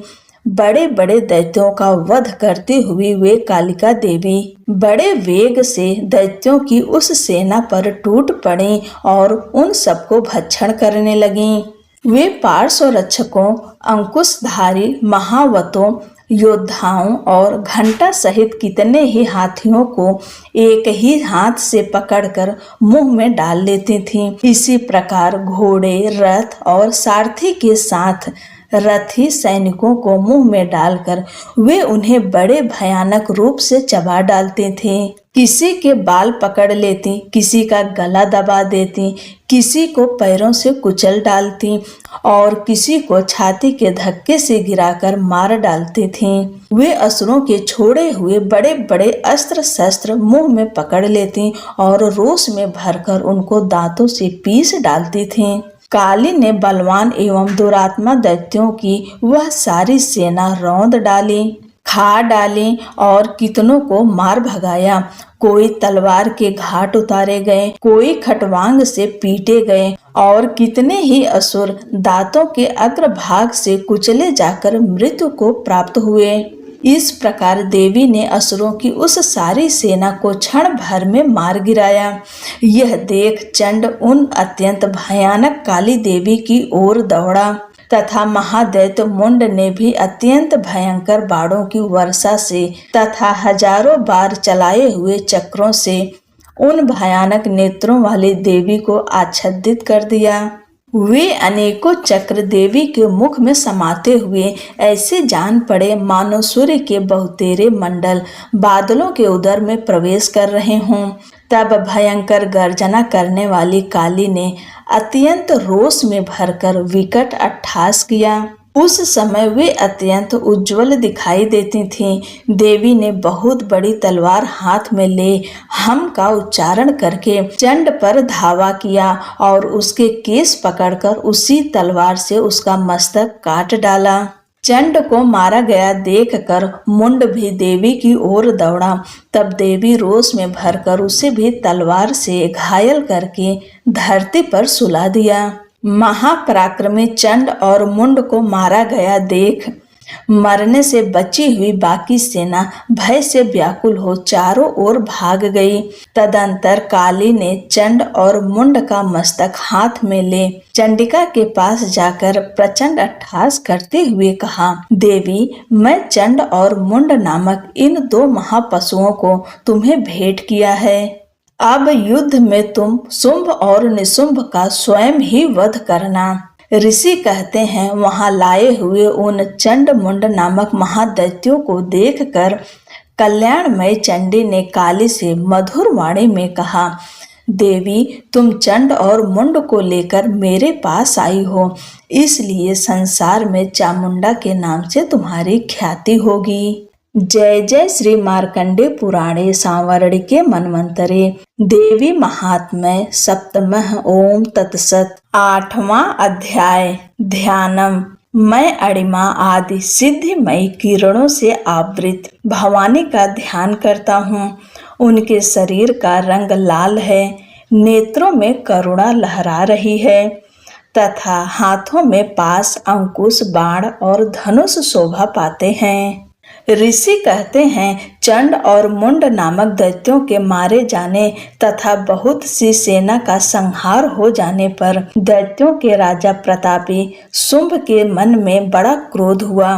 बड़े बड़े दैत्यों का वध करते हुए वे कालिका देवी बड़े वेग से दैत्यों की उस सेना पर टूट पड़ी और उन सबको भक्षण करने लगीं। वे पार्श्व रक्षकों, अंकुशधारी महावतों, योद्धाओं और घंटा सहित कितने ही हाथियों को एक ही हाथ से पकड़कर मुंह में डाल लेती थीं। इसी प्रकार घोड़े, रथ और सारथी के साथ रथी सैनिकों को मुंह में डालकर वे उन्हें बड़े भयानक रूप से चबा डालते थे। किसी के बाल पकड़ लेती, किसी का गला दबा देती, किसी को पैरों से कुचल डालती और किसी को छाती के धक्के से गिराकर मार डालती थीं। वे असुरों के छोड़े हुए बड़े बड़े अस्त्र शस्त्र मुंह में पकड़ लेती और रोष में भरकर उनको दांतों से पीस डालती थीं। काली ने बलवान एवं दुरात्मा दैत्यों की वह सारी सेना रौंद डाली, खा डाली और कितनों को मार भगाया। कोई तलवार के घाट उतारे गए, कोई खटवांग से पीटे गए और कितने ही असुर दांतों के अग्रभाग से कुचले जाकर मृत्यु को प्राप्त हुए। इस प्रकार देवी ने असुरों की उस सारी सेना को क्षण भर में मार गिराया। यह देख चंड उन अत्यंत भयानक काली देवी की ओर दौड़ा तथा महादैत्य मुंड ने भी अत्यंत भयंकर बाणों की वर्षा से तथा हजारों बार चलाए हुए चक्रों से उन भयानक नेत्रों वाली देवी को आच्छादित कर दिया। वे अनेकों चक्र देवी के मुख में समाते हुए ऐसे जान पड़े मानो सूर्य के बहुतेरे मंडल बादलों के उदर में प्रवेश कर रहे हों। तब भयंकर गर्जना करने वाली काली ने अत्यंत रोष में भरकर विकट अट्टहास किया। उस समय वे अत्यंत उज्जवल दिखाई देती थीं। देवी ने बहुत बड़ी तलवार हाथ में ले हम का उच्चारण करके चंड पर धावा किया और उसके केस पकड़कर उसी तलवार से उसका मस्तक काट डाला। चंड को मारा गया देखकर मुंड भी देवी की ओर दौड़ा। तब देवी रोष में भरकर उसे भी तलवार से घायल करके धरती पर सुला दिया। महापराक्रमी चंड और मुंड को मारा गया देख मरने से बची हुई बाकी सेना भय से व्याकुल हो चारों ओर भाग गई। तदंतर काली ने चंड और मुंड का मस्तक हाथ में ले चंडिका के पास जाकर प्रचंड अट्टहास करते हुए कहा, देवी, मैं चंड और मुंड नामक इन दो महापशुओं को तुम्हें भेंट किया है। अब युद्ध में तुम शुंभ और निशुंभ का स्वयं ही वध करना। ऋषि कहते हैं, वहां लाए हुए उन चंड मुंड नामक महादैत्यों को देखकर कल्याणमय चंडी ने काली से मधुर वाणी में कहा, देवी, तुम चंड और मुंड को लेकर मेरे पास आई हो, इसलिए संसार में चामुंडा के नाम से तुम्हारी ख्याति होगी। जय जय श्री मार्कंडे पुराणे सांवरणिके मन्वंतरे देवी महात्म्य सप्तमः ओम तत्सत। 8वां अध्याय ध्यानम। मैं अणिमा आदि सिद्धिमयी किरणों से आवृत भवानी का ध्यान करता हूँ। उनके शरीर का रंग लाल है, नेत्रों में करुणा लहरा रही है तथा हाथों में पास, अंकुश, बाण और धनुष शोभा पाते हैं। ऋषि कहते हैं, चंड और मुंड नामक दैत्यों के मारे जाने तथा बहुत सी सेना का संहार हो जाने पर दैत्यों के राजा प्रतापी शुंभ के मन में बड़ा क्रोध हुआ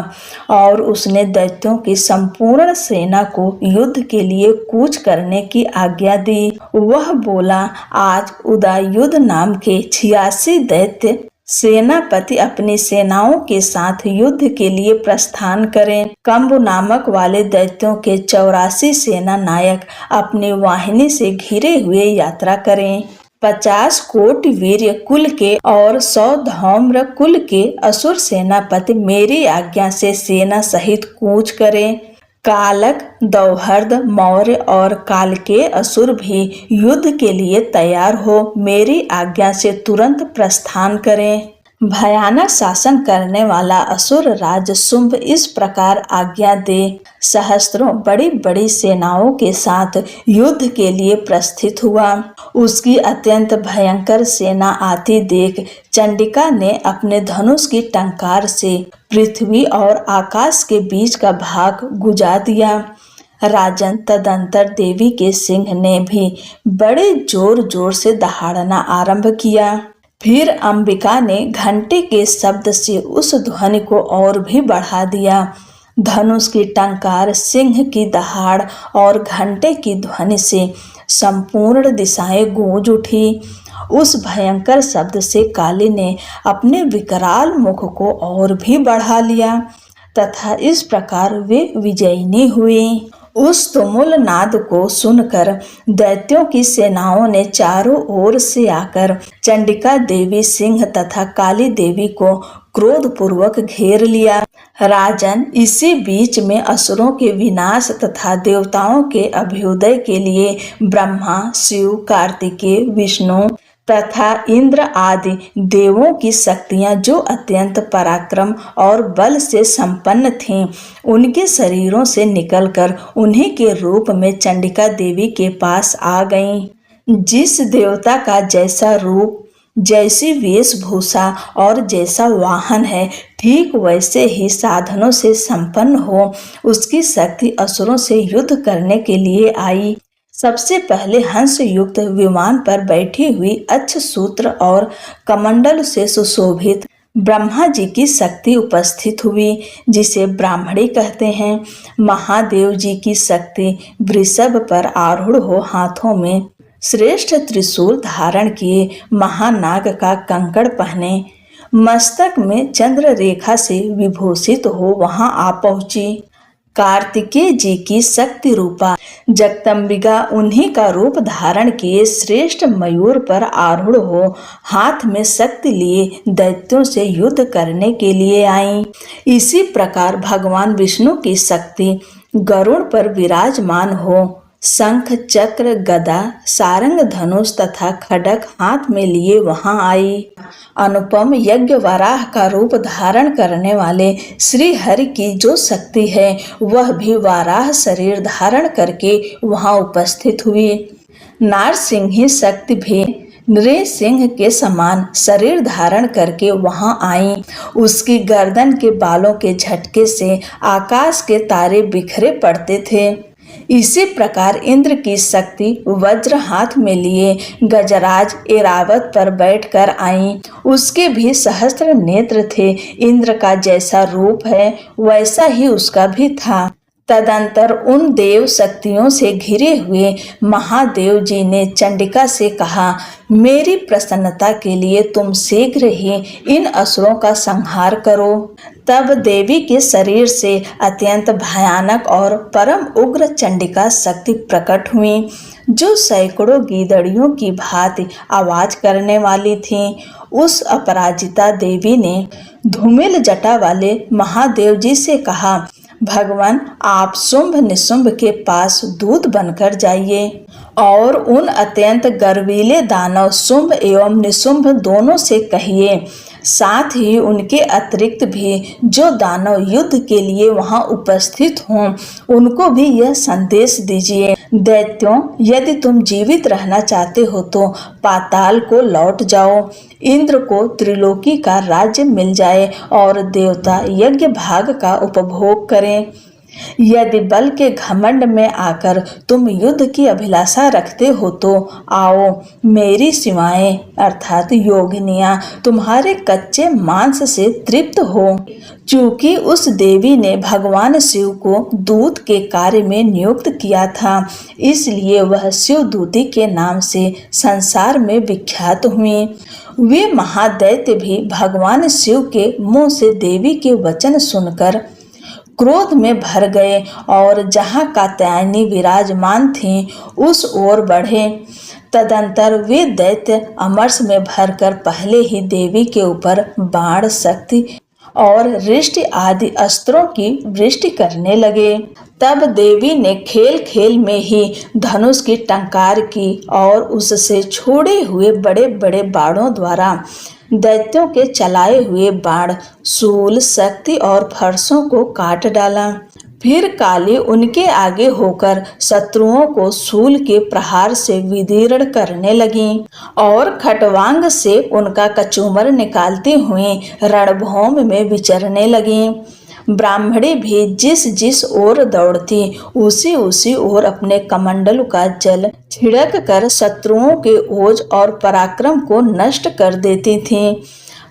और उसने दैत्यों की संपूर्ण सेना को युद्ध के लिए कूच करने की आज्ञा दी। वह बोला, आज उदयुध नाम के 86 दैत्य सेनापति अपनी सेनाओं के साथ युद्ध के लिए प्रस्थान करें। कंबु नामक वाले दैत्यों के 84 सेना नायक अपनी वाहिनी से घिरे हुए यात्रा करें। 50 कोटि वीर्य कुल के और 100 धौम्र कुल के असुर सेनापति मेरी आज्ञा से सेना सहित कूच करें। कालक, दौहर्द, मौर्य और काल के असुर भी युद्ध के लिए तैयार हो मेरी आज्ञा से तुरंत प्रस्थान करें। भयानक शासन करने वाला असुर राज शुंभ इस प्रकार आज्ञा दे सहस्त्रों बड़ी बड़ी सेनाओं के साथ युद्ध के लिए प्रस्थित हुआ। उसकी अत्यंत भयंकर सेना आती देख चंडिका ने अपने धनुष की टंकार से पृथ्वी और आकाश के बीच का भाग गुजा दिया। राजन, तदंतर देवी के सिंह ने भी बड़े जोर जोर से दहाड़ना आरंभ किया। फिर अंबिका ने घंटे के शब्द से उस ध्वनि को और भी बढ़ा दिया। धनुष की टंकार, सिंह की दहाड़ और घंटे की ध्वनि से संपूर्ण दिशाएं गूंज उठी। उस भयंकर शब्द से काली ने अपने विकराल मुख को और भी बढ़ा लिया तथा इस प्रकार वे विजयिनी हुई। उस तुमुल नाद को सुनकर दैत्यों की सेनाओं ने चारों ओर से आकर चंडिका देवी, सिंह तथा काली देवी को क्रोध पूर्वक घेर लिया। राजन, इसी बीच में असुरों के विनाश तथा देवताओं के अभ्युदय के लिए ब्रह्मा, शिव, कार्तिकेय, विष्णु तथा इंद्र आदि देवों की शक्तियां जो अत्यंत पराक्रम और बल से संपन्न थीं, उनके शरीरों से निकलकर उन्हीं के रूप में चंडिका देवी के पास आ गईं। जिस देवता का जैसा रूप, जैसी वेशभूषा और जैसा वाहन है, ठीक वैसे ही साधनों से संपन्न हो उसकी शक्ति असुरों से युद्ध करने के लिए आई। सबसे पहले हंस युक्त विमान पर बैठी हुई अक्षसूत्र और कमंडल से सुशोभित ब्रह्मा जी की शक्ति उपस्थित हुई, जिसे ब्राह्मणी कहते हैं। महादेव जी की शक्ति वृषभ पर आरूढ़ हो हाथों में श्रेष्ठ त्रिशूल धारण किए, महानाग का कंकड़ पहने, मस्तक में चंद्र रेखा से विभूषित हो वहां आ पहुंची। कार्तिकेय जी की शक्ति रूपा जगदम्बिका उन्हीं का रूप धारण किए श्रेष्ठ मयूर पर आरूढ़ हो हाथ में शक्ति लिए दैत्यों से युद्ध करने के लिए आई। इसी प्रकार भगवान विष्णु की शक्ति गरुड़ पर विराजमान हो शंख चक्र गदा सारंग धनुष तथा खड्ग हाथ में लिए वहां आई। अनुपम यज्ञ वराह का रूप धारण करने वाले श्री हरि की जो शक्ति है वह भी वाराह शरीर धारण करके वहां उपस्थित हुई। नारसिंही शक्ति भी नृसिंह के समान शरीर धारण करके वहां आई। उसकी गर्दन के बालों के झटके से आकाश के तारे बिखरे पड़ते थे। इसी प्रकार इंद्र की शक्ति वज्र हाथ में लिए गजराज एरावत पर बैठकर आई। उसके भी सहस्त्र नेत्र थे। इंद्र का जैसा रूप है वैसा ही उसका भी था। तदंतर उन देव शक्तियों से घिरे हुए महादेव जी ने चंडिका से कहा, मेरी प्रसन्नता के लिए तुम शीघ्र ही इन असुरों का संहार करो। तब देवी के शरीर से अत्यंत भयानक और परम उग्र चंडिका शक्ति प्रकट हुई, जो सैकड़ों गीदड़ियों की भांति आवाज करने वाली थी। उस अपराजिता देवी ने धूमिल जटा वाले महादेव जी से कहा, भगवान आप शुंभ निशुंभ के पास दूत बनकर जाइए और उन अत्यंत गर्वीले दानव शुंभ एवं निशुंभ दोनों से कहिए, साथ ही उनके अतिरिक्त भी जो दानव युद्ध के लिए वहां उपस्थित हों उनको भी यह संदेश दीजिए, दैत्यों यदि तुम जीवित रहना चाहते हो तो पाताल को लौट जाओ। इंद्र को त्रिलोकी का राज्य मिल जाए और देवता यज्ञ भाग का उपभोग करें। यदि बल के घमंड में आकर तुम युद्ध की अभिलाषा रखते हो तो आओ, मेरी सिवाएं अर्थात योगिनियां तुम्हारे कच्चे मांस से तृप्त हो। चूंकि उस देवी ने भगवान शिव को दूत के कार्य में नियुक्त किया था, इसलिए वह शिवदूती के नाम से संसार में विख्यात हुई। वे महादैत्य भी भगवान शिव के मुंह से देवी के वचन सुनकर क्रोध में भर गए और जहाँ कात्यायनी विराजमान थीं उस ओर बढ़े। तदंतर वे दैत्य अमरस में भरकर पहले ही देवी के ऊपर बाण शक्ति और रिष्टि आदि अस्त्रों की वृष्टि करने लगे। तब देवी ने खेल खेल में ही धनुष की टंकार की और उससे छोड़े हुए बड़े बड़े बाणों द्वारा दैत्यों के चलाए हुए बाण शूल शक्ति और फरसों को काट डाला। फिर काली उनके आगे होकर शत्रुओं को शूल के प्रहार से विदीर्ण करने लगीं और खटवांग से उनका कचूमर निकालती हुई रणभूमि में विचरने लगीं। ब्राह्मणी भी जिस जिस ओर दौड़ती उसी उसी ओर अपने कमंडल का जल छिड़क कर शत्रुओं के ओज और पराक्रम को नष्ट कर देती थीं।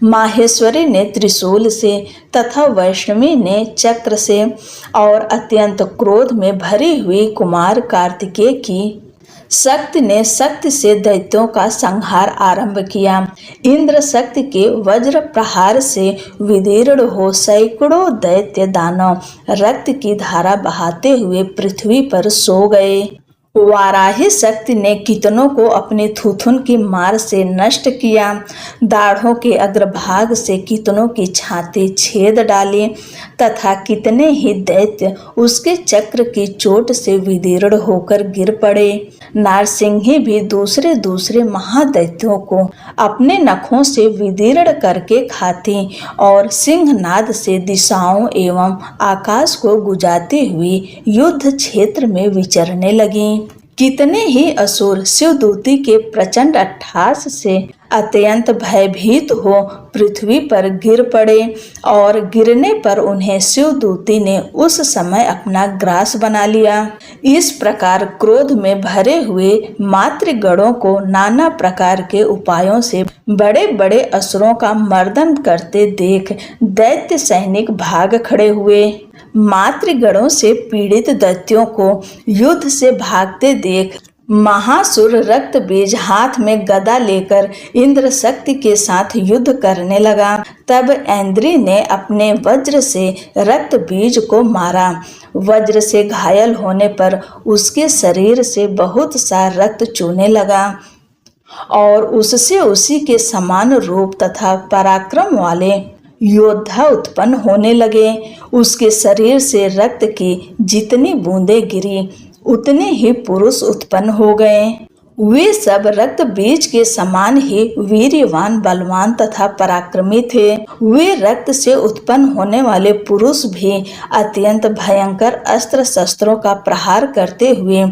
माहेश्वरी ने त्रिशूल से तथा वैष्णवी ने चक्र से और अत्यंत क्रोध में भरी हुई कुमार कार्तिकेय की शक्ति ने शक्ति से दैत्यों का संहार आरंभ किया। इंद्र शक्ति के वज्र प्रहार से विदीर्ण हो सैकड़ों दैत्य दानव रक्त की धारा बहाते हुए पृथ्वी पर सो गए। वाराही शक्ति ने कितनों को अपनी थुथुन की मार से नष्ट किया। दाढ़ों के अग्रभाग से कितनों की छाती छेद डाली तथा कितने ही दैत्य उसके चक्र की चोट से विदीर्ण होकर गिर पड़े। नारसिंही भी दूसरे दूसरे महादैत्यों को अपने नखों से विदीर्ण करके खाती और सिंहनाद से दिशाओं एवं आकाश को गुजाती हुई युद्ध क्षेत्र में विचरने लगीं। कितने ही असुर शिवदूती के प्रचंड अट्टहास से अत्यंत भयभीत हो पृथ्वी पर गिर पड़े और गिरने पर उन्हें शिवदूती ने उस समय अपना ग्रास बना लिया। इस प्रकार क्रोध में भरे हुए मातृगणों को नाना प्रकार के उपायों से बड़े बड़े असुरों का मर्दन करते देख दैत्य सैनिक भाग खड़े हुए। मातृगणों से पीड़ित दैत्यों को युद्ध से भागते देख महासुर रक्त बीज हाथ में गदा लेकर इंद्र शक्ति के साथ युद्ध करने लगा। तब ऐन्द्री ने अपने वज्र से रक्त बीज को मारा। वज्र से घायल होने पर उसके शरीर से बहुत सा रक्त चूने लगा और उससे उसी के समान रूप तथा पराक्रम वाले योद्धा उत्पन्न होने लगे। उसके शरीर से रक्त की जितनी बूंदें गिरी उतने ही पुरुष उत्पन्न हो गए। वे सब रक्त बीज के समान ही वीर्यवान, बलवान तथा पराक्रमी थे। वे रक्त से उत्पन्न होने वाले पुरुष भी अत्यंत भयंकर अस्त्र शस्त्रों का प्रहार करते हुए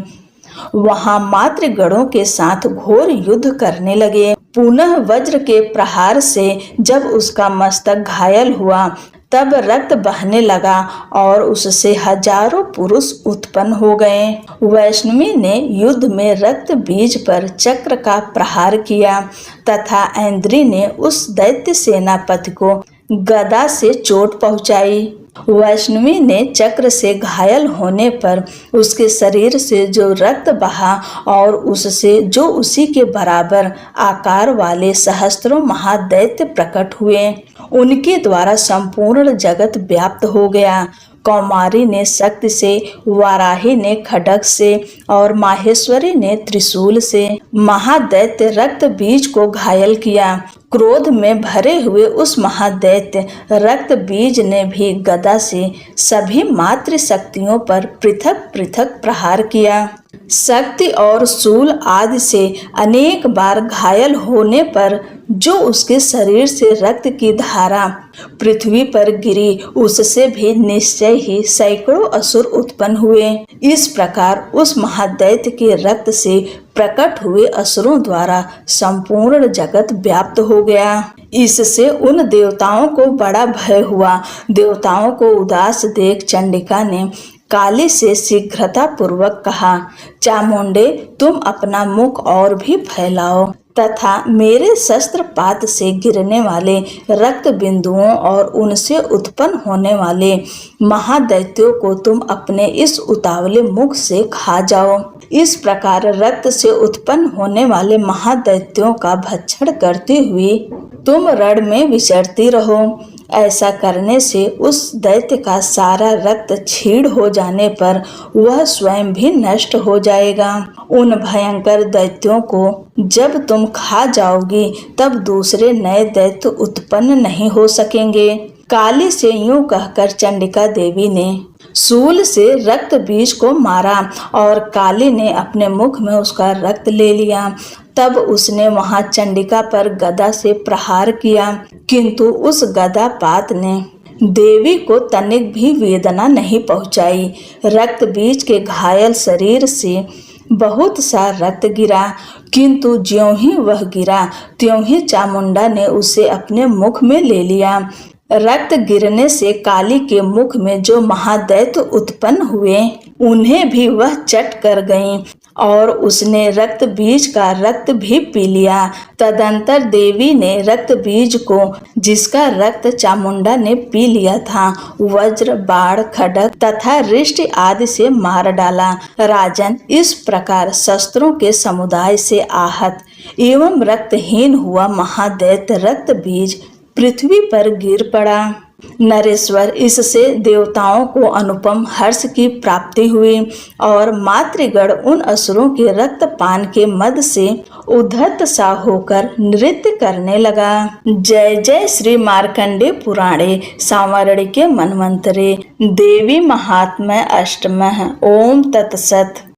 वहां मातृगणों के साथ घोर युद्ध करने लगे। पुनः वज्र के प्रहार से जब उसका मस्तक घायल हुआ तब रक्त बहने लगा और उससे हजारों पुरुष उत्पन्न हो गए। वैष्णवी ने युद्ध में रक्त बीज पर चक्र का प्रहार किया तथा ऐन्द्री ने उस दैत्य सेनापति को गदा से चोट पहुंचाई। वैष्णवी ने चक्र से घायल होने पर उसके शरीर से जो रक्त बहा और उससे जो उसी के बराबर आकार वाले सहस्त्रों महादैत्य प्रकट हुए, उनके द्वारा संपूर्ण जगत व्याप्त हो गया। कौमारी ने शक्ति से, वाराही ने खड्ग से और माहेश्वरी ने त्रिशूल से महादैत्य रक्त बीज को घायल किया। क्रोध में भरे हुए उस महादैत्य रक्त बीज ने भी गदा से सभी मातृ शक्तियों पर पृथक पृथक प्रहार किया। शक्ति और शूल आदि से अनेक बार घायल होने पर जो उसके शरीर से रक्त की धारा पृथ्वी पर गिरी, उससे भी निश्चय ही सैकड़ों असुर उत्पन्न हुए। इस प्रकार उस महादैत्य के रक्त से प्रकट हुए असुरों द्वारा संपूर्ण जगत व्याप्त हो गया। इससे उन देवताओं को बड़ा भय हुआ। देवताओं को उदास देख चंडिका ने काली से शीघ्रता पूर्वक कहा, चामुंडे, तुम अपना मुख और भी फैलाओ तथा मेरे शस्त्रपात से गिरने वाले रक्त बिंदुओं और उनसे उत्पन्न होने वाले महादैत्यों को तुम अपने इस उतावले मुख से खा जाओ। इस प्रकार रक्त से उत्पन्न होने वाले महादैत्यों का भक्षण करती हुई तुम रण में विचरती रहो। ऐसा करने से उस दैत्य का सारा रक्त क्षीण हो जाने पर वह स्वयं भी नष्ट हो जाएगा। उन भयंकर दैत्यों को जब तुम खा जाओगी तब दूसरे नए दैत्य उत्पन्न नहीं हो सकेंगे। काली से यूं कहकर चंडिका देवी ने शूल से रक्त बीज को मारा और काली ने अपने मुख में उसका रक्त ले लिया। तब उसने वहां चंडिका पर गदा से प्रहार किया, किंतु उस गदा पात ने देवी को तनिक भी वेदना नहीं पहुंचाई। रक्त बीज के घायल शरीर से बहुत सा रक्त गिरा, किंतु ज्यों ही वह गिरा त्यों ही चामुंडा ने उसे अपने मुख में ले लिया। रक्त गिरने से काली के मुख में जो महादैत्य उत्पन्न हुए उन्हें भी वह चट कर गईं और उसने रक्त बीज का रक्त भी पी लिया। तदंतर देवी ने रक्त बीज को, जिसका रक्त चामुंडा ने पी लिया था, वज्र, बाण, खड्ग तथा रिष्ट आदि से मार डाला। राजन, इस प्रकार शस्त्रों के समुदाय से आहत एवं रक्तहीन हुआ महादैत्य रक्त बीज पृथ्वी पर गिर पड़ा। नरेश्वर, इससे देवताओं को अनुपम हर्ष की प्राप्ति हुई और मातृगण उन असुरों के रक्तपान के मद से उद्धत सा होकर नृत्य करने लगा। जय जय श्री मार्कंडे पुराणे सांवरणिके मन्वंतरे देवी महात्म्य अष्टमः। ओम तत्सत।